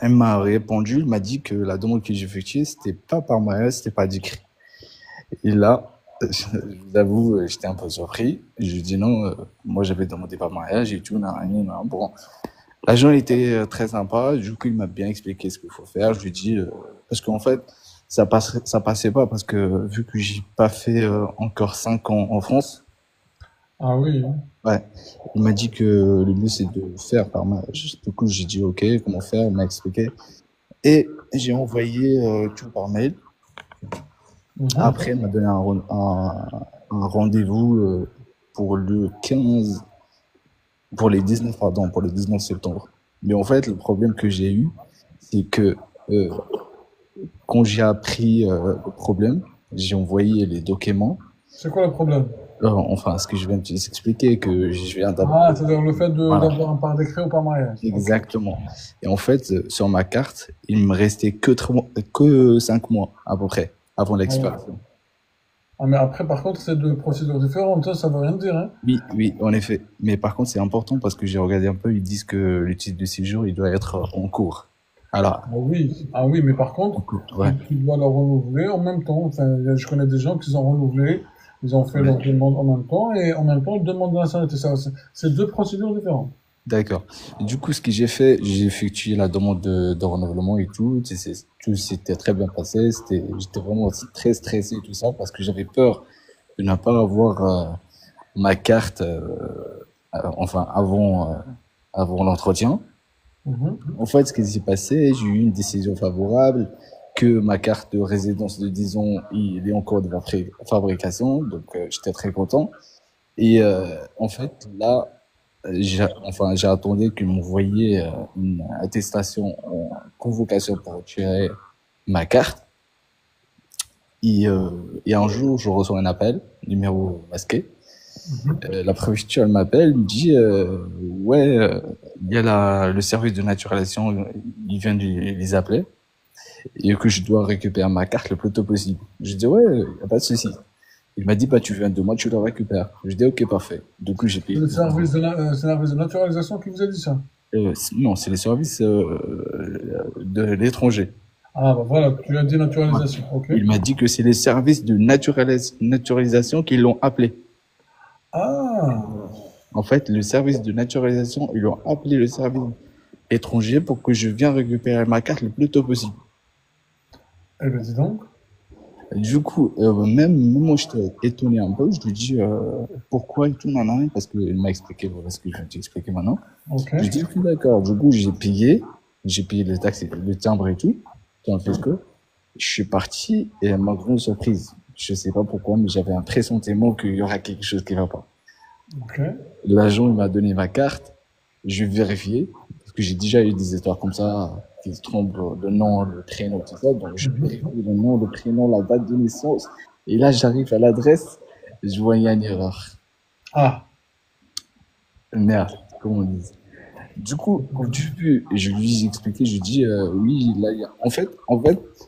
elle m'a répondu, elle m'a dit que la demande que j'ai effectuée, c'était pas par mariage, c'était pas décrit. Et là, je vous avoue, j'étais un peu surpris. Je lui ai dit non, moi j'avais demandé par mariage et tout. Bon, l'agent était très sympa. Du coup, il m'a bien expliqué ce qu'il faut faire. Je lui ai dit, parce qu'en fait, ça passait pas parce que vu que j'ai pas fait encore 5 ans en France, Ah oui. ouais, il m'a dit que le mieux c'est de faire par mariage. Du coup, j'ai dit ok, comment faire? Il m'a expliqué et j'ai envoyé tout par mail. Mhm. Après, il m'a donné un rendez-vous pour le 15, pour les 19, pardon, pour le 19 septembre. Mais en fait, le problème que j'ai eu, c'est que quand j'ai appris le problème, j'ai envoyé les documents. C'est quoi le problème? Enfin, ce que je viens de t'expliquer, que je viens Ah, d'avoir. c'est-à-dire le fait Voilà, d'avoir un par décret ou par mariage. Ok. exactement. Et en fait, sur ma carte, il me restait que 5 mois à peu près avant Ah ouais. l'expiration. Ah, mais après, par contre, c'est deux procédures différentes. Ça veut rien dire, hein. Oui, en effet. Mais par contre, c'est important parce que j'ai regardé un peu, ils disent que le titre de séjour, il doit être en cours. Alors, Ah oui, mais par en contre, cours, ouais, tu dois le renouveler en même temps. Enfin, je connais des gens qui ont renouvelé, ils ont fait ouais. leur demande en même temps et en même temps, ils demandent de la nationalité. C'est deux procédures différentes. D'accord. Du coup, ce que j'ai fait, j'ai effectué la demande de renouvellement et tout. Tout s'était très bien passé. J'étais vraiment aussi très stressé et tout ça parce que j'avais peur de ne pas avoir ma carte, enfin, avant l'entretien. Mhm. En fait, ce qui s'est passé, j'ai eu une décision favorable, que ma carte de résidence de 10 ans, il est en cours de fabrication, donc j'étais très content. Et en fait, là, j'ai attendu qu'ils m'envoyaient une attestation en convocation pour retirer ma carte. Et un jour, je reçois un appel, numéro masqué. Mhm. La préfecture, elle m'appelle, elle me dit ouais, il y a le service de naturalisation, il vient de les appeler et que je dois récupérer ma carte le plus tôt possible. Je dis ouais, y a pas de souci. Il m'a dit bah tu viens de moi, tu la récupères. Je dis ok, parfait. Du coup j'ai C'est payé. le service de naturalisation qui vous a dit ça. Non, c'est les services de l'étranger. Ah, bah voilà, tu as dit naturalisation. Ok. Il m'a dit que c'est les services de naturalisation qui l'ont appelé. Ah, En fait, le service de naturalisation, ils l'ont appelé le service étranger pour que je vienne récupérer ma carte le plus tôt possible. eh ben dis donc. Du coup, même moi, j'étais étonné un peu. Je lui dis pourquoi et tout, nanana, parce qu'il m'a expliqué voilà ce que je vais t'expliquer maintenant. Ok. Je dis, ok, d'accord. Du coup, j'ai payé le taxi, le timbre et tout, dans le fiscal. Je suis parti et ma grande surprise, je sais pas pourquoi, mais j'avais un pressentiment qu'il y aura quelque chose qui va pas. Ok. L'agent, il m'a donné ma carte. Je vais vérifier, parce que j'ai déjà eu des histoires comme ça, qui se trompent le nom, le prénom, tout ça. Donc, je vérifie le nom, le prénom, la date de naissance. Et là, j'arrive à l'adresse, je vois, il y a une erreur. Ah, Merde, comment on dit. Du coup, au début, je lui ai expliqué, je lui ai dit, oui, là, en fait,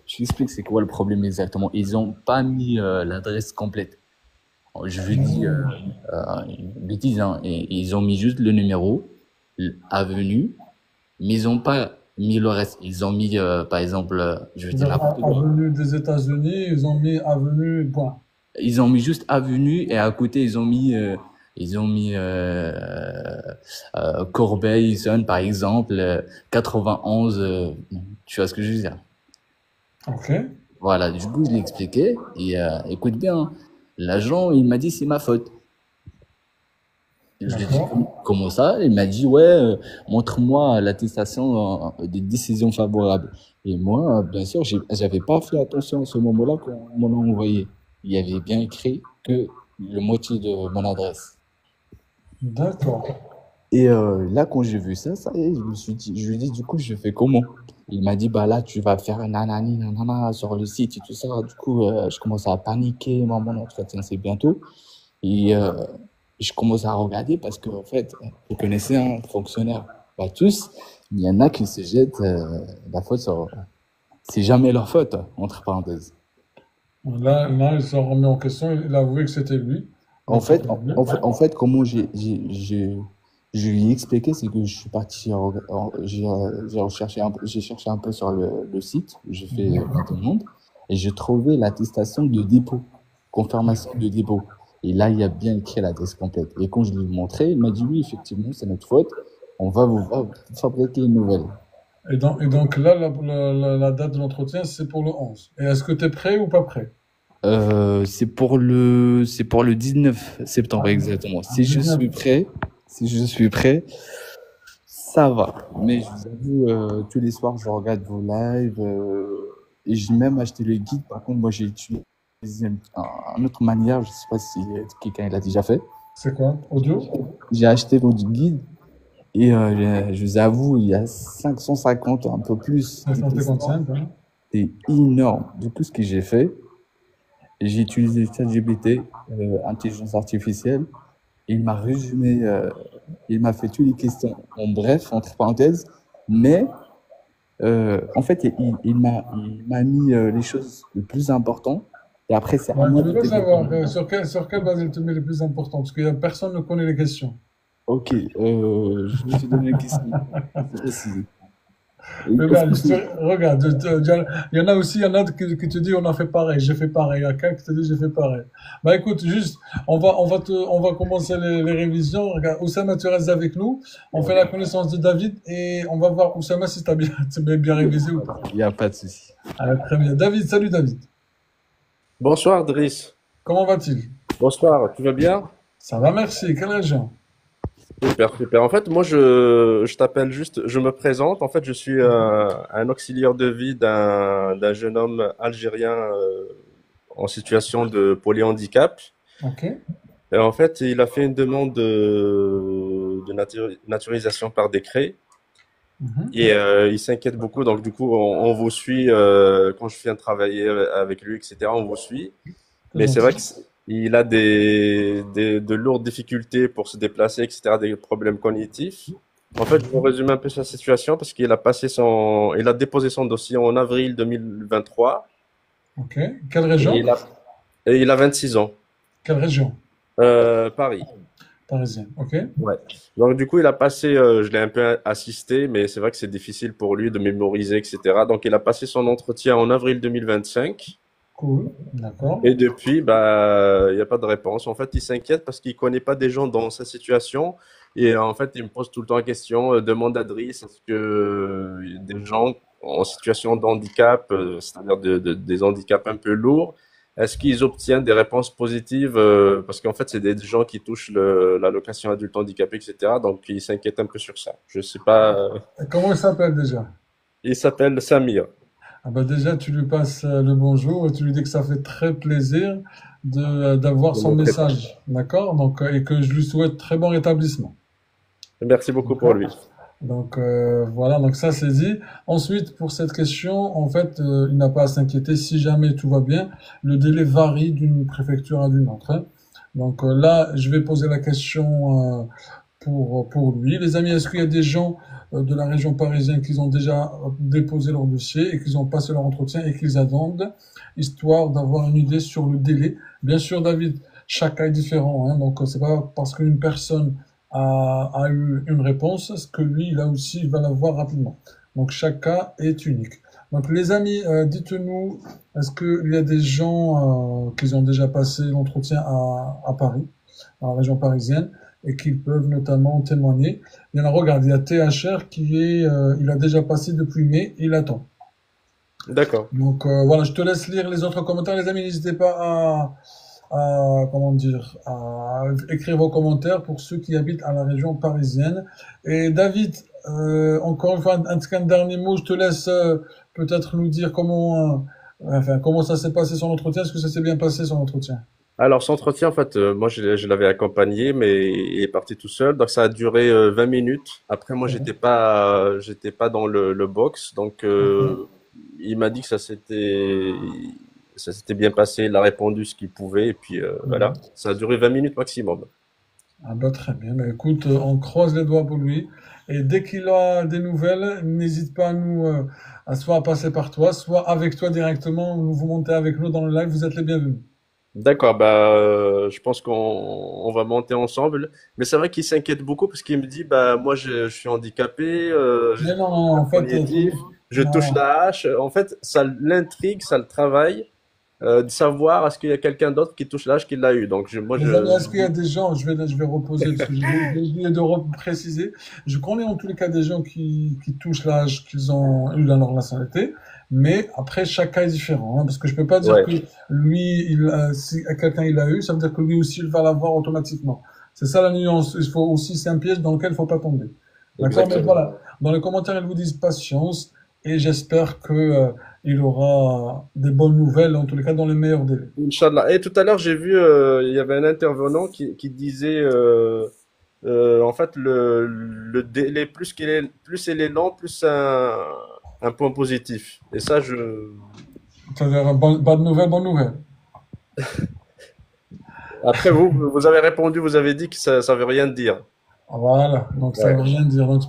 je lui explique c'est quoi le problème exactement. Ils ont pas mis l'adresse complète. Je lui ai dit une bêtise, hein, et ils ont mis juste le numéro, avenue, mais ils ont pas mis le reste. Ils ont mis, par exemple, je veux dire n'importe quoi. avenue des États-Unis, ils ont mis avenue, point. Ils ont mis juste avenue et à côté ils ont mis Corbeil-Essonnes par exemple, 91. Tu vois ce que je veux dire? Ok. Voilà. Du coup je l'ai expliqué et écoute bien, hein, l'agent il m'a dit c'est ma faute. Je lui ai dit D'accord. comment ça? Il m'a dit ouais, montre-moi l'attestation des décisions favorables. Et moi, bien sûr, j'avais pas fait attention à ce moment-là quand on me l'a envoyé. Il y avait bien écrit que le moitié de mon adresse. D'accord. Et là, quand j'ai vu ça, ça y est, je lui ai dit, du coup, je fais comment? Il m'a dit, bah là, tu vas faire un nanani, nanana sur le site et tout ça. Du coup, je commence à paniquer. Moi, mon entretien, c'est bientôt. Et je commence à regarder parce que, en fait, vous connaissez un fonctionnaire, pas tous, mais il y en a qui se jettent la faute sur. C'est jamais leur faute, entre parenthèses. Là, ils se sont remis en question, il a avoué que c'était lui. En Donc, fait, c'était lui. en fait, comment je lui ai expliqué, c'est que je suis parti, j'ai cherché un peu sur le site, j'ai fait ma demande, et j'ai trouvé l'attestation de dépôt, confirmation de dépôt. Et là, il y a bien écrit l'adresse complète. Et quand je lui ai montré, il m'a dit oui, effectivement, c'est notre faute, on va vous fabriquer une nouvelle. Et donc là, la date de l'entretien, c'est pour le 11. Et est-ce que tu es prêt ou pas prêt? C'est pour le 19 septembre exactement. Si je suis prêt, ça va. Mais je vous avoue, tous les soirs, je regarde vos lives et j'ai même acheté le guide. Par contre, moi, j'ai utilisé une autre manière. Je sais pas si quelqu'un l'a déjà fait. C'est quoi? Audio? J'ai acheté votre guide et je vous avoue, il y a 550, un peu plus. 555, hein. C'est énorme. De tout ce que j'ai fait. J'ai utilisé ChatGPT, intelligence artificielle. Il m'a résumé, il m'a fait toutes les questions en bref, entre parenthèses, mais en fait, il m'a mis les choses les plus importantes. Et après, c'est à Ouais, moi je de veux savoir développer. sur quelle base il te met les plus importants, parce que personne ne connaît les questions. Ok, je vais te donner une question. C'est facile. Mais Est-ce ben, que c'est- regarde, il y en a aussi, il y en a qui te disent on a fait pareil, j'ai fait pareil. Il y a quelqu'un qui te dit j'ai fait pareil. Bah écoute, juste, on va commencer les révisions. Regarde, Oussama, tu restes avec nous. On fait la connaissance de David et on va voir Oussama si t'as bien révisé ou pas. Il n'y a pas de souci. Allez, très bien. David, salut David. Bonsoir Driss. Comment va-t-il? Bonsoir, tu vas bien? Ça va, merci. Quelle région? Super, super. En fait, moi, je t'appelle juste, je me présente. En fait, je suis un auxiliaire de vie d'un jeune homme algérien en situation de polyhandicap. Ok. Et en fait, il a fait une demande de naturalisation par décret. Mhm. Et il s'inquiète beaucoup. Donc, du coup, on vous suit quand je viens travailler avec lui, etc. On vous suit. Mais c'est vrai qu'il a de lourdes difficultés pour se déplacer, etc., des problèmes cognitifs. En fait, je vais résumer un peu sa situation parce qu'il a il a déposé son dossier en avril 2023 Ok. Quelle région? et il a 26 ans. Quelle région? Paris. parisienne. Ok? Ouais. Donc du coup, il a passé, je l'ai un peu assisté, mais c'est vrai que c'est difficile pour lui de mémoriser, etc. Donc il a passé son entretien en avril 2025. Cool. D'accord. Et depuis, bah, il n'y a pas de réponse. En fait, il s'inquiète parce qu'il connaît pas des gens dans sa situation. Et en fait, il me pose tout le temps la question, demande à Driss, est-ce que des gens en situation de handicap, c'est-à-dire des handicaps un peu lourds, est-ce qu'ils obtiennent des réponses positives parce qu'en fait, c'est des gens qui touchent l'allocation adulte handicapé, etc. Donc, il s'inquiète un peu sur ça. Je sais pas. Et comment il s'appelle déjà? Il s'appelle Samir. Ah bah déjà, tu lui passes le bonjour et tu lui dis que ça fait très plaisir d'avoir De son mon côté. message. D'accord? Donc, et que je lui souhaite très bon rétablissement. Merci beaucoup pour D'accord? lui. Donc voilà, donc ça c'est dit. Ensuite, pour cette question, en fait, il n'a pas à s'inquiéter si jamais tout va bien. Le délai varie d'une préfecture à d'une autre, hein. Donc là, je vais poser la question pour lui. Les amis, est-ce qu'il y a des gens de la région parisienne qui ont déjà déposé leur dossier et qui ont passé leur entretien et qu'ils attendent, histoire d'avoir une idée sur le délai? Bien sûr, David, chaque cas est différent, hein, donc c'est pas parce qu'une personne a eu une réponse que lui, là aussi, il va l'avoir rapidement. Donc chaque cas est unique. Donc les amis, dites-nous, est-ce qu'il y a des gens qui ont déjà passé l'entretien à Paris, dans la région parisienne, et qui peuvent notamment témoigner? Il y en a, regarde, il y a THR il a déjà passé depuis mai, il attend. D'accord. Donc voilà, je te laisse lire les autres commentaires. Les amis, n'hésitez pas comment dire, à écrire vos commentaires pour ceux qui habitent à la région parisienne. Et David, encore une fois, un dernier mot, je te laisse peut-être nous dire comment ça s'est passé son entretien. Est-ce que ça s'est bien passé son entretien? Alors, son entretien, en fait, moi, je l'avais accompagné, mais il est parti tout seul. Donc, ça a duré 20 minutes. Après, moi, Mhm. j'étais pas dans le box. Donc, Ok. il m'a dit que ça s'était bien passé. Il a répondu ce qu'il pouvait. Et puis, voilà. Mhm. Ça a duré 20 minutes maximum. Ah bah très bien. Mais écoute, on croise les doigts pour lui. Et dès qu'il a des nouvelles, n'hésite pas à soit à passer par toi, soit avec toi directement, ou vous montez avec nous dans le live. Vous êtes les bienvenus. D'accord, bah, je pense qu'on va monter ensemble. Mais c'est vrai qu'il s'inquiète beaucoup parce qu'il me dit, bah, moi, je suis handicapé, j'ai Mais des non, non, handicaps en fait, cognitifs, je touche non. la hache. En fait, ça l'intrigue, ça le travaille, de savoir est-ce qu'il y a quelqu'un d'autre qui touche la hache qui l'a eu. Donc, Les amis, est-ce qu'il y a des gens, je vais reposer, parce que j'ai oublié de préciser, je connais en tous les cas des gens qui touchent l'âge qu'ils ont eu dans leur nationalité, mais après, chaque cas est différent, hein, parce que je peux pas dire ouais, que lui, si quelqu'un il l'a eu, ça veut dire que lui aussi, il va l'avoir automatiquement. C'est ça la nuance. Il faut aussi, c'est un piège dans lequel il faut pas tomber. D'accord? Mais exactement. voilà. Dans les commentaires, ils vous disent patience, et j'espère que, il aura des bonnes nouvelles, en tous les cas, dans les meilleurs délais. Inch'Allah. Et tout à l'heure, j'ai vu, il y avait un intervenant qui disait, en fait, le délai, plus il est lent, plus c'est un point positif. Et ça, C'est-à-dire, bonne nouvelle, bonne nouvelle. après vous avez répondu, vous avez dit que ça veut rien dire. Voilà, donc ça Ouais. veut rien dire. Donc,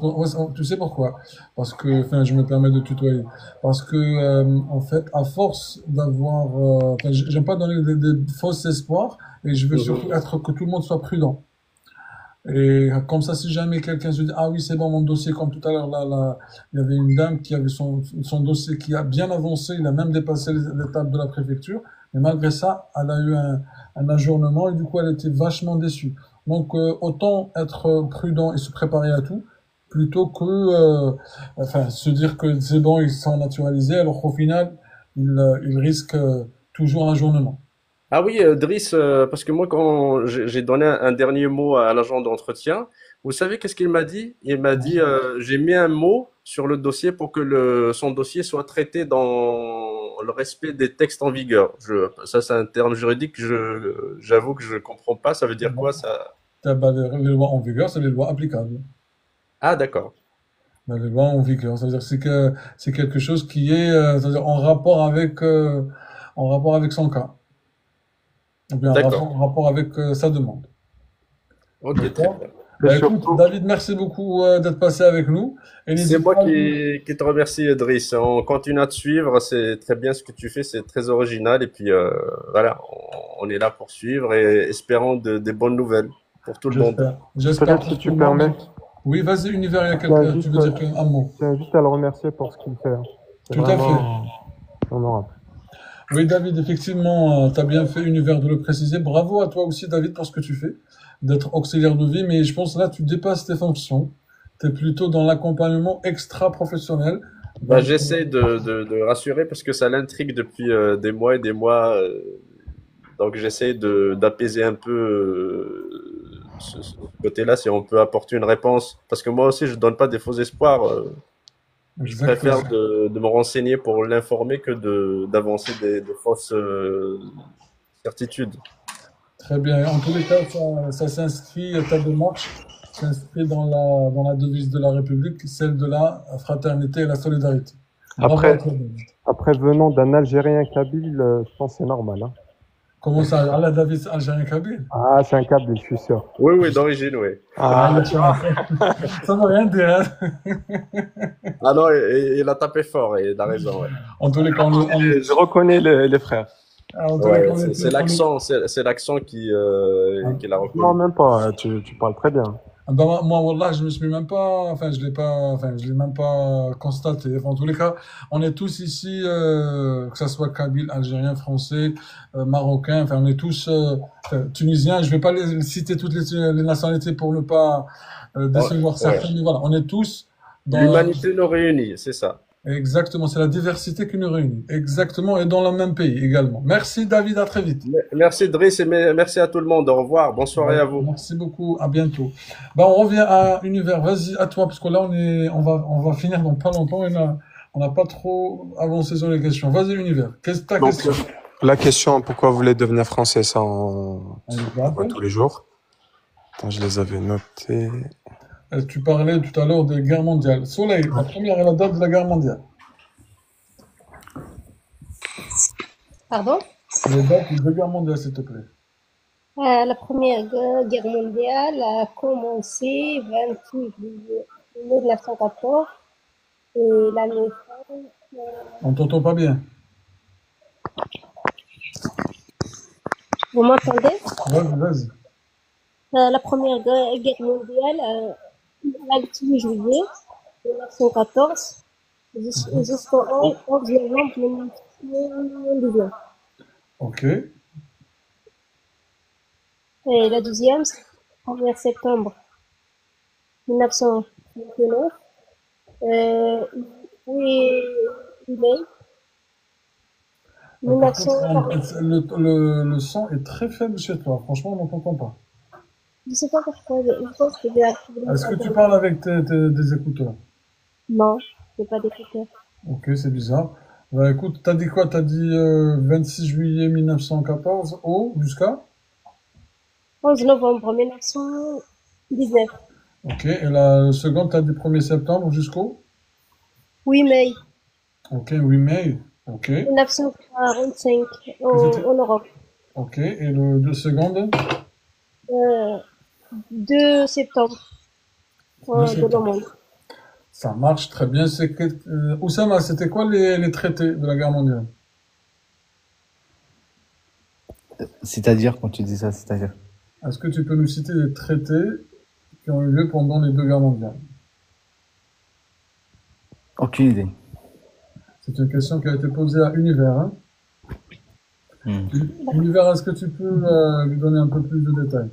tu sais pourquoi? Parce que, enfin, je me permets de tutoyer. Parce que, en fait, à force d'avoir, enfin, j'aime pas donner des faux espoirs, et je veux surtout Mhm. être que tout le monde soit prudent. Et comme ça, si jamais quelqu'un se dit, ah oui, c'est bon, mon dossier, comme tout à l'heure, là, il y avait une dame qui avait son dossier qui a bien avancé, il a même dépassé l'étape de la préfecture, mais malgré ça, elle a eu un ajournement et du coup, elle était vachement déçue. Donc, autant être prudent et se préparer à tout, plutôt que, enfin, se dire que c'est bon, ils sont naturalisés, alors qu'au final, il risque toujours un ajournement. Ah oui, Driss, parce que moi, quand j'ai donné un dernier mot à l'agent d'entretien, vous savez qu'est-ce qu'il m'a dit? Il m'a dit, j'ai mis un mot sur le dossier pour que son dossier soit traité dans le respect des textes en vigueur. Ça, c'est un terme juridique que j'avoue que je comprends pas. Ça veut dire quoi, ça? Bah, les lois en vigueur, c'est les lois applicables. Ah, d'accord. Ben, les lois en vigueur, c'est-à-dire que c'est quelque chose qui est c'est-à-dire en rapport avec son cas, ou bien D'accord. en rapport avec sa demande. Ok, très D'accord? bien. Ben, écoute, David, merci beaucoup d'être passé avec nous. Et C'est n'hésite moi pas à nous... qui te remercie, Driss. On continue à te suivre. C'est très bien ce que tu fais. C'est très original. Et puis, voilà, on est là pour suivre et espérons des bonnes nouvelles. pour tout le monde. J'espère Peut-être pour si tout tu le monde. permets, Oui, vas-y, Univers, il y a je tiens quelqu'un, tu juste, veux dire un mot. je tiens juste à le remercier pour ce qu'il fait. C'est Tout à fait. vraiment honorable. Oui, David, effectivement, tu as bien fait, Univers, de le préciser. Bravo à toi aussi, David, pour ce que tu fais, d'être auxiliaire de vie. Mais je pense là, tu dépasses tes fonctions. Tu es plutôt dans l'accompagnement extra-professionnel. Bah, Donc, j'essaie de rassurer parce que ça l'intrigue depuis des mois et des mois. Donc j'essaie d'apaiser un peu ce côté-là, si on peut apporter une réponse. Parce que moi aussi, je donne pas des faux espoirs. Je exactement. préfère de me renseigner pour l'informer que d'avancer des fausses certitudes. Très bien. En tous les cas, ça s'inscrit, ta démarche s'inscrit dans la devise de la République, celle de la fraternité et la solidarité. Bravo à Après, toi, David. après venant d'un Algérien kabyle, je pense que c'est normal, hein. Comment ça? Allah, David, c'est algérien kabyle? Ah, c'est un kabyle, je suis sûr. Oui, oui, d'origine, oui. Ah, Ah, tu vois, ça veut rien dire, hein. Ah non, il a tapé fort et il a raison, ouais. En tous les cas, je reconnais les frères. en tous les Ouais, cas, c'est l'accent, c'est l'accent qui l'a Non, reconnu. même pas, tu parles très bien. ben, moi, wallah, je me suis même pas, enfin, je l'ai même pas constaté. Enfin, en tous les cas, on est tous ici, que ça soit kabyle, algérien, français, marocain, enfin, on est tous, tunisiens. Je vais pas citer toutes les nationalités pour ne pas, décevoir Ouais. certains, mais voilà, on est tous dans, L'humanité nous réunit, c'est ça. exactement, c'est la diversité qui nous réunit. Exactement, et dans le même pays également. Merci, David, à très vite. Merci Driss et merci à tout le monde. Au revoir. Bonne soirée à vous. Merci beaucoup, à bientôt. Ben, on revient à Univers. Vas-y, à toi, parce que là, on va finir dans pas longtemps et là, on n'a pas trop avancé sur les questions. Vas-y, Univers. Qu'est-ce que ta Donc, question? la question, pourquoi vous voulez devenir français, ça, Allez, on voit tous les jours. Attends, je les avais notés. Tu parlais tout à l'heure des guerres mondiales. Soleil, la première est la date de la guerre mondiale. Pardon? Les dates des deux guerres mondiales, s'il te plaît. La première guerre mondiale a commencé 28 juillet 1914 et l'année fin, On t'entend pas bien. vous m'entendez? Vas-y. La première guerre mondiale, 28 juillet 1914 jusqu'au 11 novembre 1919. Ok. Et la deuxième, c'est le 1er septembre 1939. Oui, il est Par contre, 1940. le son est très faible chez toi. Franchement, on t'entend pas. Je sais pas pourquoi, je pense que j'ai activé Est-ce que tu parles avec des écouteurs? Non, j'ai pas d'écouteur. Ok, c'est bizarre. Bah, écoute, t'as dit quoi? T'as dit 26 juillet 1914 jusqu'à? 11 novembre 1919. Ok, et la seconde, t'as dit 1er septembre jusqu'au? 8 mai Ok, 8 mai. Ok. 1945 en Europe. Ok, et le 2 secondes? 2 septembre de le monde. Ça marche très bien. Oussama, c'était quoi les traités de la guerre mondiale? C'est-à-dire, quand tu dis ça, c'est-à-dire? Est-ce que tu peux nous citer les traités qui ont eu lieu pendant les deux guerres mondiales? Aucune idée. C'est une question qui a été posée à Univers, hein? Univers, est-ce que tu peux lui donner un peu plus de détails?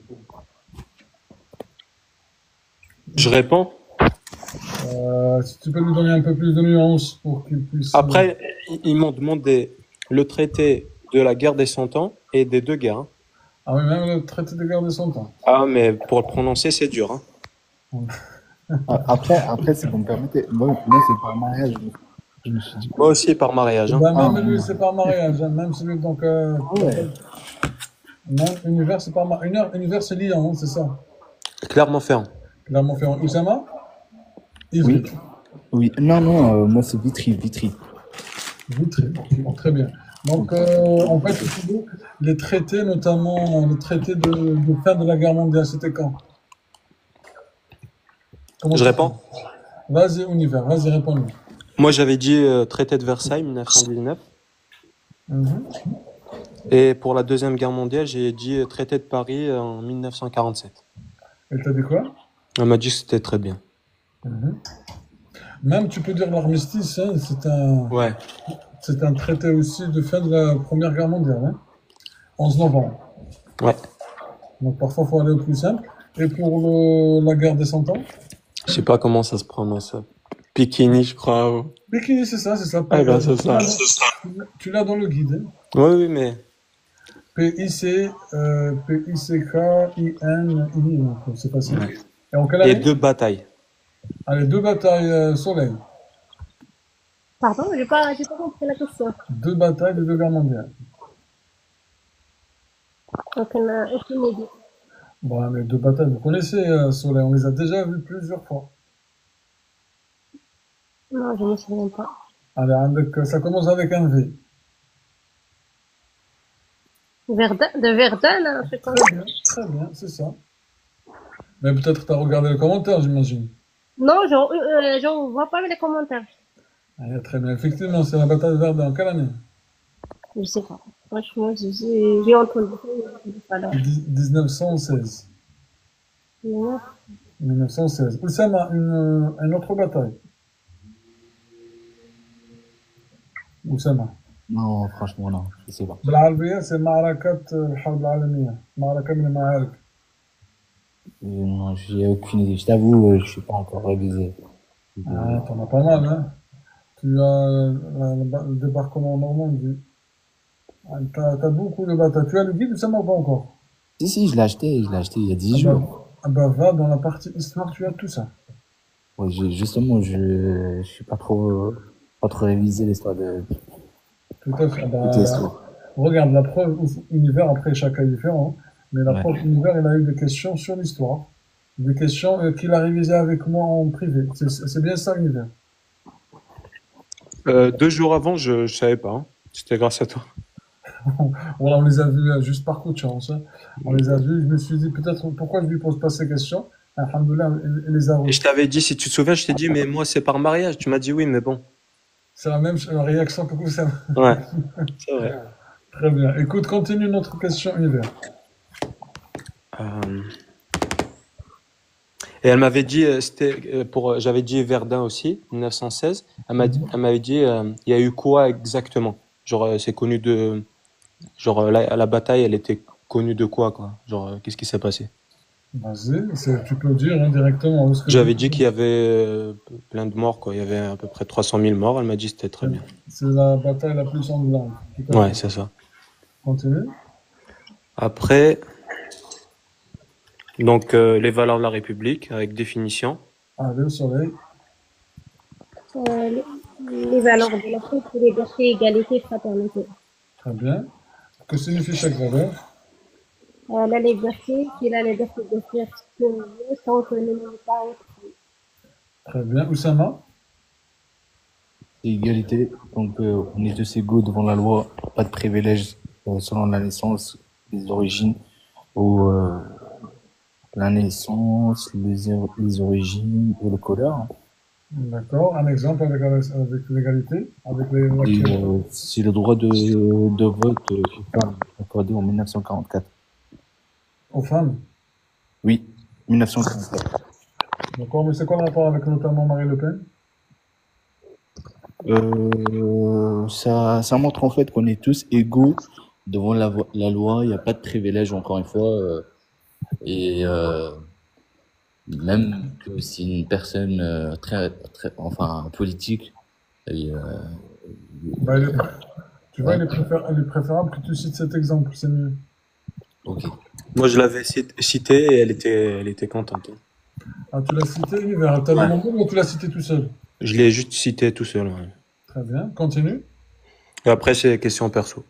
Je réponds. Si tu peux lui donner un peu plus de nuances pour qu'il puisse... Après, ils m'ont demandé le traité de la guerre des 100 ans et des deux guerres, hein. Ah oui, même le traité de guerre des 100 ans. Ah, mais pour le prononcer, c'est dur, hein. Après, si vous me permettez, moi c'est par mariage. Je me suis dit. Moi aussi, par mariage, hein. Ben, même lui, c'est par mariage, hein. Même celui, donc... ouais. Même Univers, c'est par mariage. Univers, c'est Lyon, hein, c'est ça? Clermont-Ferrand. Clermont-Ferrand. Oussama? Oui. Oui. Non, moi c'est Vitry. Vitry, bon, très bien. Donc, en fait, les traités, notamment le traité de fin de la guerre mondiale, c'était quand? Je réponds? Vas-y, Univers, vas-y, réponds-nous. Moi, j'avais dit traité de Versailles, 1919. Et pour la Deuxième Guerre mondiale, j'ai dit traité de Paris en 1947. Elle t'a dit quoi? Elle m'a dit que c'était très bien. Mhm. Même, tu peux dire l'armistice, hein, Ouais. c'est un traité aussi de fin de la Première Guerre mondiale, hein, 11 novembre. Ouais. Donc parfois, il faut aller au plus simple. Et pour la guerre des 100 ans? Je sais pas comment ça se prononce. Pikini, je crois. Bikini, c'est ça, c'est ça. Ah ben, c'est ça. Tu l'as dans le guide. Hein. Oui, oui, mais P-I-C-K-I-N-I, donc c'est facile. ouais. Et en quelle Et année? 2 batailles. Allez, 2 batailles soleil. Pardon, j'ai pas compris la question. 2 batailles de 2 guerres mondiales. Donc, on n'a aucune idée. Bon, mais 2 batailles, vous connaissez soleil, on les a déjà vues plusieurs fois. Non, je ne me souviens pas. Allez, ça commence avec un V. De Verdun, un truc comme ça. Très bien, c'est ça. Mais peut-être tu as regardé le commentaire, j'imagine. Non, je vois pas les commentaires. Allez, très bien. Effectivement, c'est la bataille de Verdun. En quelle année? Je sais pas. Franchement, j'ai entendu. Voilà. 1916. 1916. Oussama, une autre bataille. Oussama. Non, franchement, non, je sais pas. بالعربية c'est معركة الحرب العالمية. معركة من المعارك. Non, j'ai aucune idée. Je t'avoue, je suis pas encore révisé. Ah, t'en as pas mal, hein. Tu as le débarquement en Normandie. Ah, t'as beaucoup de batailles. Tu as le guide, Oussama, ou pas encore? Si, je l'ai acheté il y a 10 jours. Va dans la partie histoire, tu as tout ça. Ouais, justement, je suis pas trop révisé l'histoire de Tout à fait. l'histoire. Regarde, la preuve univers, après chaque cas est différent, mais la Ouais. preuve univers, il a eu des questions sur l'histoire. Des questions qu'il a révisées avec moi en privé. C'est bien ça, univers. 2 jours avant, je savais pas. Hein. C'était grâce à toi. Voilà, on les a vus juste par coup de chance. Hein. On les a vus, je me suis dit peut-être pourquoi je lui pose pas ces questions. Alhamdoulilah, il les a Et reçues. je t'avais dit, si tu te souviens, je t'ai dit, mais moi, c'est par mariage. Tu m'as dit oui, mais bon. C'est la même réaction que vous, ça. Ouais, c'est vrai. Très bien. Écoute, continue notre question univers. Et elle m'avait dit, j'avais dit Verdun aussi, 1916. Elle m'avait dit, il y a eu quoi exactement? Genre, c'est connu de, genre, la bataille, elle était connue de quoi, quoi? Genre, qu'est-ce qui s'est passé? Vas-y, tu peux dire hein, directement. Parce que J'avais dit qu'il y avait plein de morts, quoi. Il y avait à peu près 300 000 morts. Elle m'a dit que c'était très bien. c'est la bataille la plus sanglante. Tout à Ouais, fait. c'est ça. Continue. Après, donc, les valeurs de la République, avec définition. Allez, au soleil. Les valeurs de l'Afrique, c'est liberté, égalité, fraternité. Très bien. Que signifie chaque valeur? La liberté, c'est la liberté de faire ce que l'on veut sans que l'on n'ait pas autrui. Très bien. Oussama? C'est égalité, donc on est tous égaux devant la loi, pas de privilèges selon la naissance, les origines ou la naissance, les origines ou le couleur. D'accord. Un exemple avec l'égalité, avec les... C'est le droit de vote accordé en 1944. Aux femmes? Oui, 1944. D'accord, mais c'est quoi le rapport avec notamment Marie Le Pen? Ça montre en fait qu'on est tous égaux devant la loi, il n'y a pas de privilège encore une fois. Et même que si une personne très, enfin politique, elle, Bah, tu vois, il est préférable que tu cites cet exemple, c'est mieux. ok. Moi, je l'avais cité et elle était contente. Ah, tu l'as cité, Univers. T'as demandé ou tu l'as cité tout seul? Je l'ai juste cité tout seul. Ouais. Très bien. Continue. Et après, c'est question perso.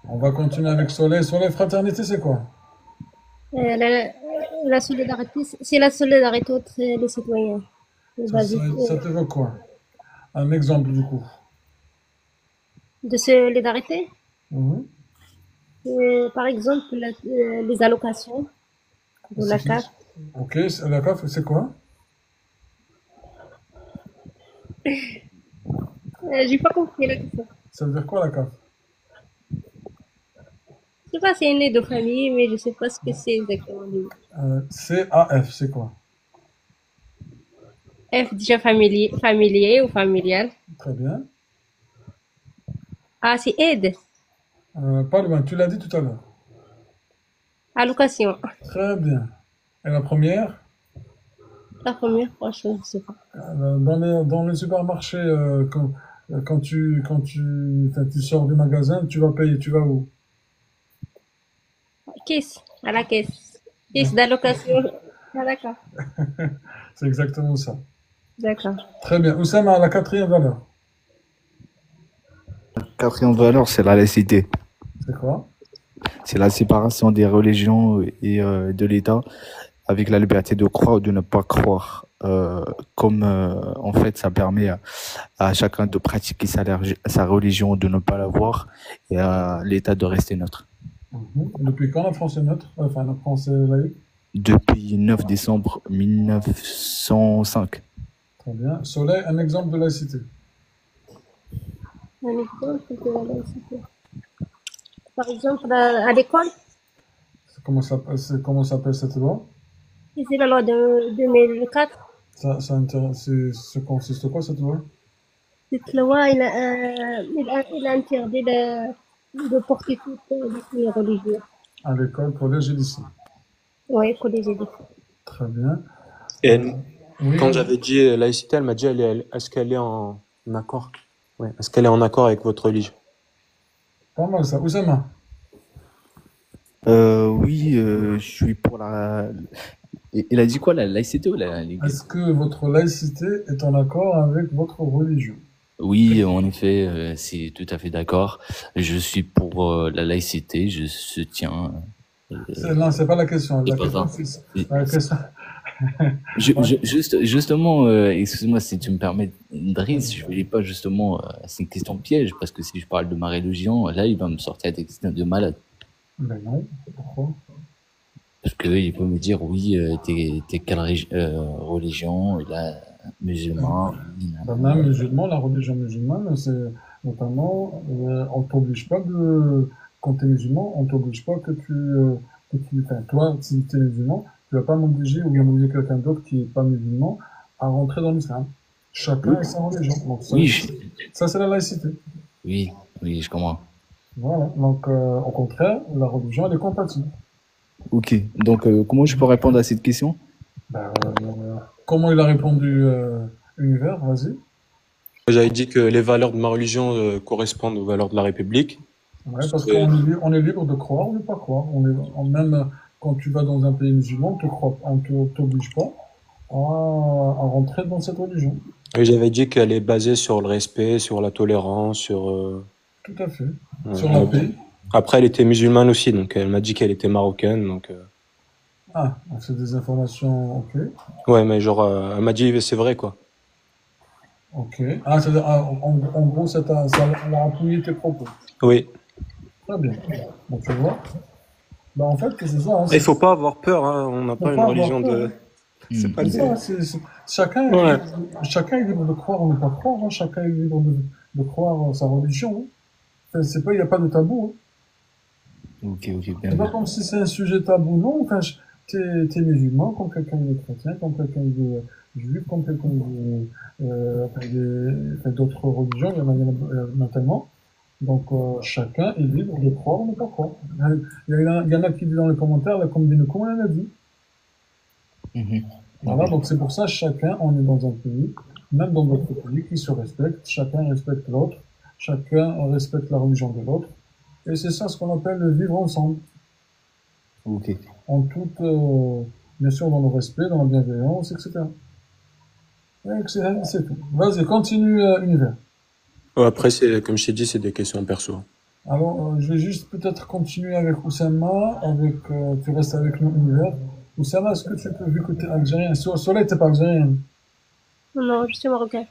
On va continuer avec Soleil. Soleil, fraternité, c'est quoi? La solidarité, c'est la solidarité entre les citoyens. Ça t'évoque quoi? Un exemple, du coup. De solidarité, Mhm. par exemple, les allocations de la CAF. Ok, la CAF, c'est quoi? J'ai pas compris la question. Ça veut dire quoi, la CAF? sais pas, c'est un nom de famille, mais je sais pas ce que c'est exactement. CAF, c'est quoi? F, déjà familier ou familial. Très bien. Ah, c'est aide, Pas loin, tu l'as dit tout à l'heure. allocation. Très bien. Et la première? La première, franchement, je sais pas. Dans les supermarchés, enfin, tu sors du magasin, tu vas payer, tu vas où? Caisse, à la caisse. Caisse d'allocation. Ah, d'accord. C'est exactement ça. D'accord. Très bien. Oussama, la quatrième valeur, Quatrième valeur, c'est la laïcité. c'est quoi? C'est la séparation des religions et de l'État avec la liberté de croire ou de ne pas croire. En fait, ça permet à chacun de pratiquer sa religion, de ne pas l'avoir, et à l'État de rester neutre. Depuis quand la France est neutre? Enfin, la France est laïque? Depuis 9 décembre 1905. Très bien. Soleil, un exemple de laïcité. Un exemple de la laïcité. Par exemple, à l'école, Comment s'appelle cette loi? c'est la loi de 2004. Ça consiste quoi cette loi? Cette loi, il a interdit de porter toutes les signes religieux. À l'école, collège et lycée. Oui, collège et lycée. Très bien. Et Oui, quand j'avais dit laïcité, elle m'a dit, est-ce qu'elle est en accord? Ouais. Est-ce qu'elle est en accord avec votre religion? pas mal ça. Oussama, Oui, je suis pour la... Il a dit quoi, la laïcité ou la... est-ce que votre laïcité est en accord avec votre religion? Oui, en effet, c'est tout à fait d'accord. Je suis pour la laïcité, je soutiens. Non, c'est pas la question. C'est La pas question, ça. c'est la question. Justement, excuse-moi si tu me permets, Driss, je voulais pas justement, c'est une question piège, parce que si je parle de ma religion, là, il va me sortir des questions de malade. Ben non, pourquoi? Parce que il peut me dire, oui, t'es quelle religion, là, musulman, oui, Ben, même musulman, la religion musulmane, c'est notamment, on t'oblige pas quand tu es musulman, on t'oblige pas enfin, toi, si tu es musulman, tu vas pas m'obliger ou bien m'obliger quelqu'un d'autre qui est pas musulman à rentrer dans l'islam. Chacun a sa religion. Donc, ça, c'est la laïcité. oui, je comprends. Voilà. Donc, au contraire, la religion, elle est compatible. Ok, donc comment je peux répondre à cette question? Ben, comment il a répondu, Univers? Vas-y. J'avais dit que les valeurs de ma religion correspondent aux valeurs de la République. Ouais, parce qu'on est libre de croire ou de pas croire. Même quand tu vas dans un pays musulman, on t'oblige pas à rentrer dans cette religion. Et j'avais dit qu'elle est basée sur le respect, sur la tolérance, sur... Tout à fait. Sur la paix. Après, elle était musulmane aussi, donc elle m'a dit qu'elle était marocaine, donc... Ah, c'est des informations, ok. Ouais, mais genre, elle m'a dit c'est vrai, quoi. Ok. Ah, c'est-à-dire, en gros, ça a appuyé tes propos. Oui. Très bien. Bon, tu vois. Bah, en fait, que c'est ça. Hein, Il faut pas avoir peur, hein. On n'a pas une religion de... C'est pas ça. Chacun est libre de croire ou ne pas croire. Hein. Chacun est libre de croire sa religion. Hein. Enfin, il n'y a pas de tabou. Hein. Ok, bien. C'est pas comme si c'est un sujet tabou, non. Enfin, t'es musulman, comme quelqu'un est chrétien, comme quelqu'un est juif, comme quelqu'un d'autres religions, il y en a tellement. Donc, chacun est libre de croire ou ne pas croire. Il y en a qui disent dans les commentaires, là, comme Dinoco, elle a dit. Voilà, donc c'est pour ça, chacun, on est dans un pays, même dans notre pays, qui se respecte, chacun respecte l'autre, chacun respecte la religion de l'autre, et c'est ça ce qu'on appelle le vivre ensemble. Ok. En toute, bien sûr, dans le respect, dans la bienveillance, etc. C'est tout. Vas-y, continue, Univers. Après, comme je t'ai dit, c'est des questions perso. Alors, je vais juste peut-être continuer avec Oussama, tu restes avec nous, Univers. Oussama, est-ce que tu peux, vu que tu es algérien, Soleil, t'es pas algérien? Non, je suis marocain.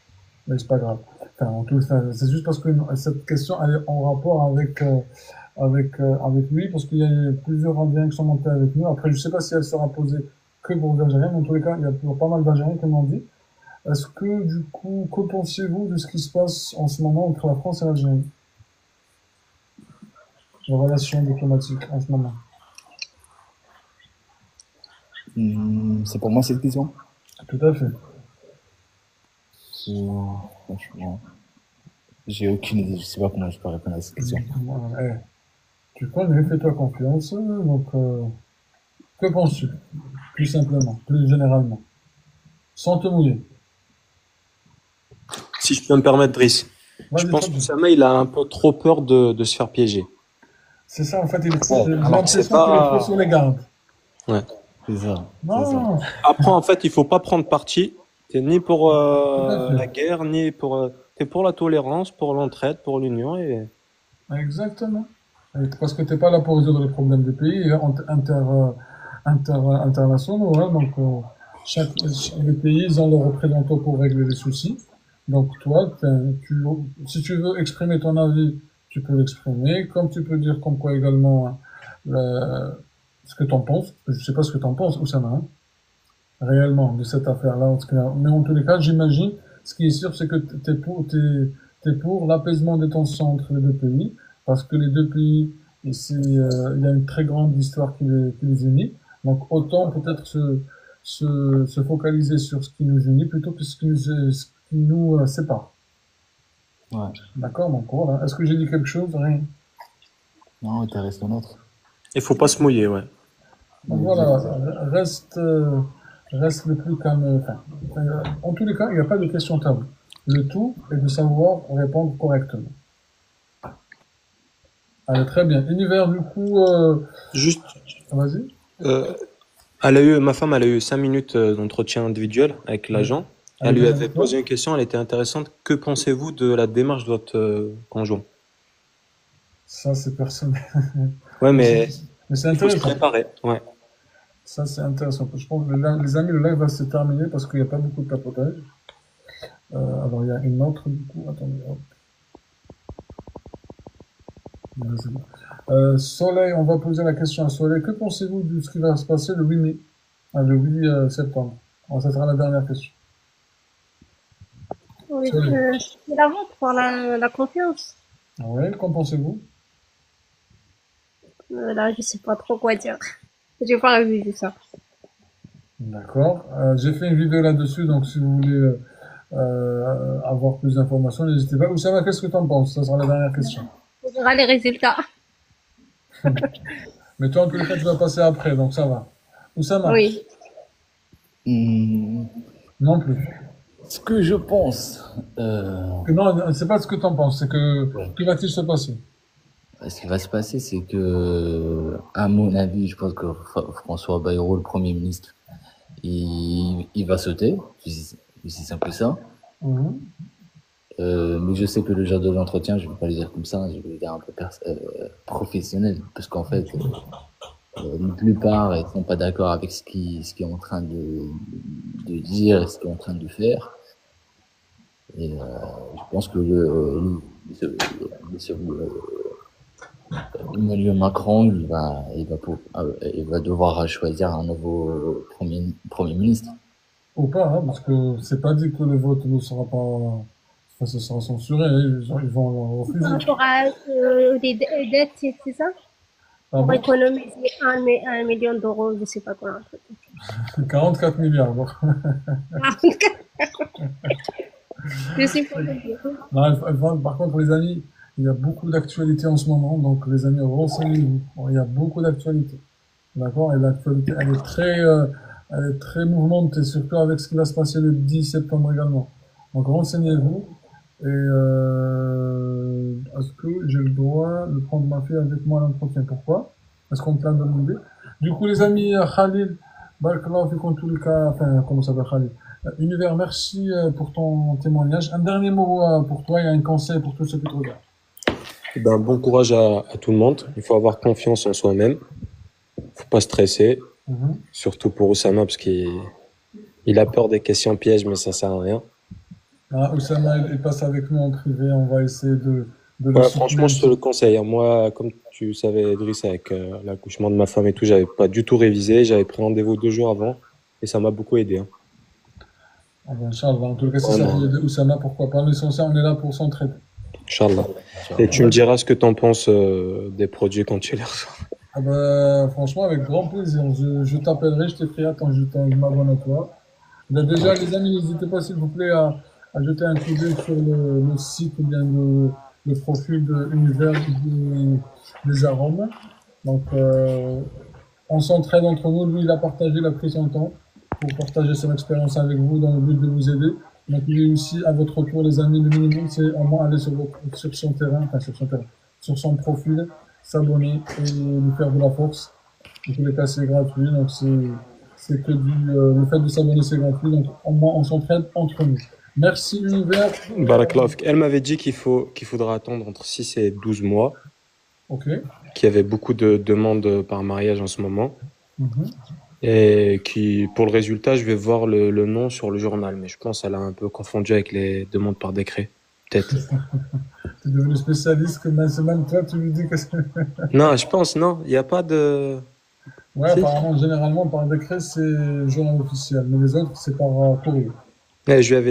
Mais c'est pas grave. Enfin, c'est juste parce que cette question, elle est en rapport avec lui, parce qu'il y a plusieurs Algériens qui sont montés avec nous. Après, je sais pas si elle sera posée que pour les Algériens, mais en tous les cas, il y a pas mal d'Algériens qui m'ont dit. Est-ce que, du coup, que pensez-vous de ce qui se passe en ce moment entre la France et l'Algérie? les relations diplomatiques en ce moment? C'est pour moi cette question? Tout à fait. Franchement, j'ai aucune idée. Je sais pas comment je peux répondre à cette question. Eh, tu connais, fais-toi confiance. Donc, que penses-tu? Plus simplement, plus généralement. Sans te mouiller. Si je peux me permettre, Driss, je Vas-y, pense vas-y. qu'Oussama, il a un peu trop peur de se faire piéger. C'est ça, en fait, j'ai Bon, alors l'impression c'est qu'il est trop pas... sur les gardes. Ouais. C'est ça. Non, Après, en fait, il faut pas prendre parti. T'es ni pour tout à fait. la guerre, ni pour... T'es pour la tolérance, pour l'entraide, pour l'union et... Exactement. Et parce que t'es pas là pour résoudre les problèmes des pays internationaux. Hein, donc, les pays, ils ont leurs représentants pour régler les soucis. Donc, toi, si tu veux exprimer ton avis, tu peux l'exprimer. Comme tu peux dire comme quoi également ce que t'en penses. Je sais pas ce que t'en penses, Oussama, hein, réellement, de cette affaire-là. Mais en tous les cas, j'imagine, ce qui est sûr, c'est que t'es pour l'apaisement des tensions entre les deux pays. Parce que les deux pays, il y a une très grande histoire qui les unit. Donc, autant peut-être se focaliser sur ce qui nous unit plutôt que ce qui nous sépare. Ouais. D'accord, donc voilà. Est-ce que j'ai dit quelque chose? Rien. Non, t'as resté neutre. Il faut pas se mouiller, ouais. Donc voilà, reste le plus calme. En tous les cas, il n'y a pas de question tabou. Le tout est de savoir répondre correctement. Allez, très bien. Univers, du coup, Juste, vas-y. ma femme, elle a eu 5 minutes d'entretien individuel avec l'agent. Elle lui avait posé une question, elle était intéressante. Que pensez-vous de la démarche de votre conjoint? Ça, c'est personnel. Ouais, mais c'est il faut se intéressant. préparer. Ouais. Ça, c'est intéressant. Je pense que les amis, le live va se terminer parce qu'il n'y a pas beaucoup de tapotage. Alors, il y a une autre, du coup. Attendez, hop. Ouais, c'est bon. Soleil, on va poser la question à Soleil. Que pensez-vous de ce qui va se passer le 8 mai, le 8 septembre? Alors, ça sera la dernière question. Oui, Soleil. c'est la vente pour la confiance. Oui, qu'en pensez-vous? Là, je sais pas trop quoi dire. J'ai pas vu ça. D'accord. J'ai fait une vidéo là-dessus, donc si vous voulez avoir plus d'informations, n'hésitez pas. Oussama, qu'est-ce que tu en penses? Ça sera la dernière question. On verra les résultats. Mais toi, en tous les cas, tu vas passer après, donc ça va. Oussama? Oui. Non plus. Ce que je pense. Non, c'est pas ce que tu en penses, c'est que que va-t-il se passer? Ce qui va se passer, c'est que, à mon avis, je pense que François Bayrou, le Premier ministre, il va sauter. C'est simple que ça. Mais je sais que le genre de l'entretien, je vais pas le dire comme ça, je vais le dire un peu professionnel, parce qu'en fait, la plupart ils sont pas d'accord avec ce qui est en train de dire, ce qu'il est en train de faire. Et je pense que Emmanuel Macron, il va devoir choisir un nouveau premier ministre. Ou pas, hein, parce que c'est pas dit que le vote ne sera pas, enfin, ce sera censuré, hein, ils vont le refuser. Par rapport à des dettes, c'est ça? Ah Pour bon? économiser 1 million d'euros, je sais pas quoi. 44 milliards. Bon. Je sais pas le dire. Non, par contre, les amis, il y a beaucoup d'actualités en ce moment, donc les amis, renseignez-vous. Il y a beaucoup d'actualités. D'accord? Et l'actualité, elle est très mouvementée, surtout avec ce qui va se passer le 10 septembre également. Donc renseignez-vous. Et est-ce que j'ai le droit de prendre ma fille avec moi à l'entretien? Pourquoi? Est-ce qu'on me l'a demandé? Du coup, les amis, Khalil, Barakallahu fikoum, en tous les cas, enfin, comment ça s'appelle, Khalil? Univers, merci pour ton témoignage. Un dernier mot pour toi et un conseil pour tous ceux qui te regardent. Eh ben, bon courage à tout le monde. Il faut avoir confiance en soi-même. Faut pas stresser. Surtout pour Oussama, parce qu'il a peur des questions pièges, mais ça sert à rien. Ah, Oussama, il passe avec nous en privé. On va essayer de le Ouais, soutenir. franchement, je te le conseille. Moi, comme tu savais, Driss, avec l'accouchement de ma femme et tout, j'avais pas du tout révisé. J'avais pris rendez-vous 2 jours avant et ça m'a beaucoup aidé. Hein. Ah ben, Inch'Allah. En tout cas, si ça Vraiment. veut aider Oussama, pourquoi pas? L'essentiel, on est là pour s'entraider. Inch'Allah. Et tu me diras ce que t'en penses des produits quand tu les reçois. Ah bah, franchement, avec grand plaisir. Je t'appellerai, je t'écrirai, attends, je m'abonne à toi. Bah, déjà, les amis, n'hésitez pas, s'il vous plaît, à jeter un coup d'œil sur le site ou bien le profil de Univers des arômes. Donc, on s'entraide entre nous. Lui, il a partagé, il a pris son temps pour partager son expérience avec vous dans le but de vous aider. Donc, lui aussi, à votre tour, les amis, le minimum, c'est au moins aller sur son terrain, sur son profil, s'abonner et lui faire de la force. En tous les cas, c'est gratuit. Donc, c'est que le fait de s'abonner, c'est gratuit. Donc, au moins, on s'entraide entre nous. Merci, Univers. Barakallah fik. Elle m'avait dit qu'il faudra attendre entre 6 et 12 mois, Ok. qu'il y avait beaucoup de demandes par mariage en ce moment. Mhm. Et pour le résultat, je vais voir le nom sur le journal. Mais je pense qu'elle a un peu confondu avec les demandes par décret. Peut-être. T'es devenu spécialiste, que c'est même toi, tu lui dis que c'est... Non, je pense, non. Il n'y a pas de... Ouais, Si. apparemment, généralement, par décret, c'est journal officiel. Mais les autres, c'est par courrier. Ouais, je lui avais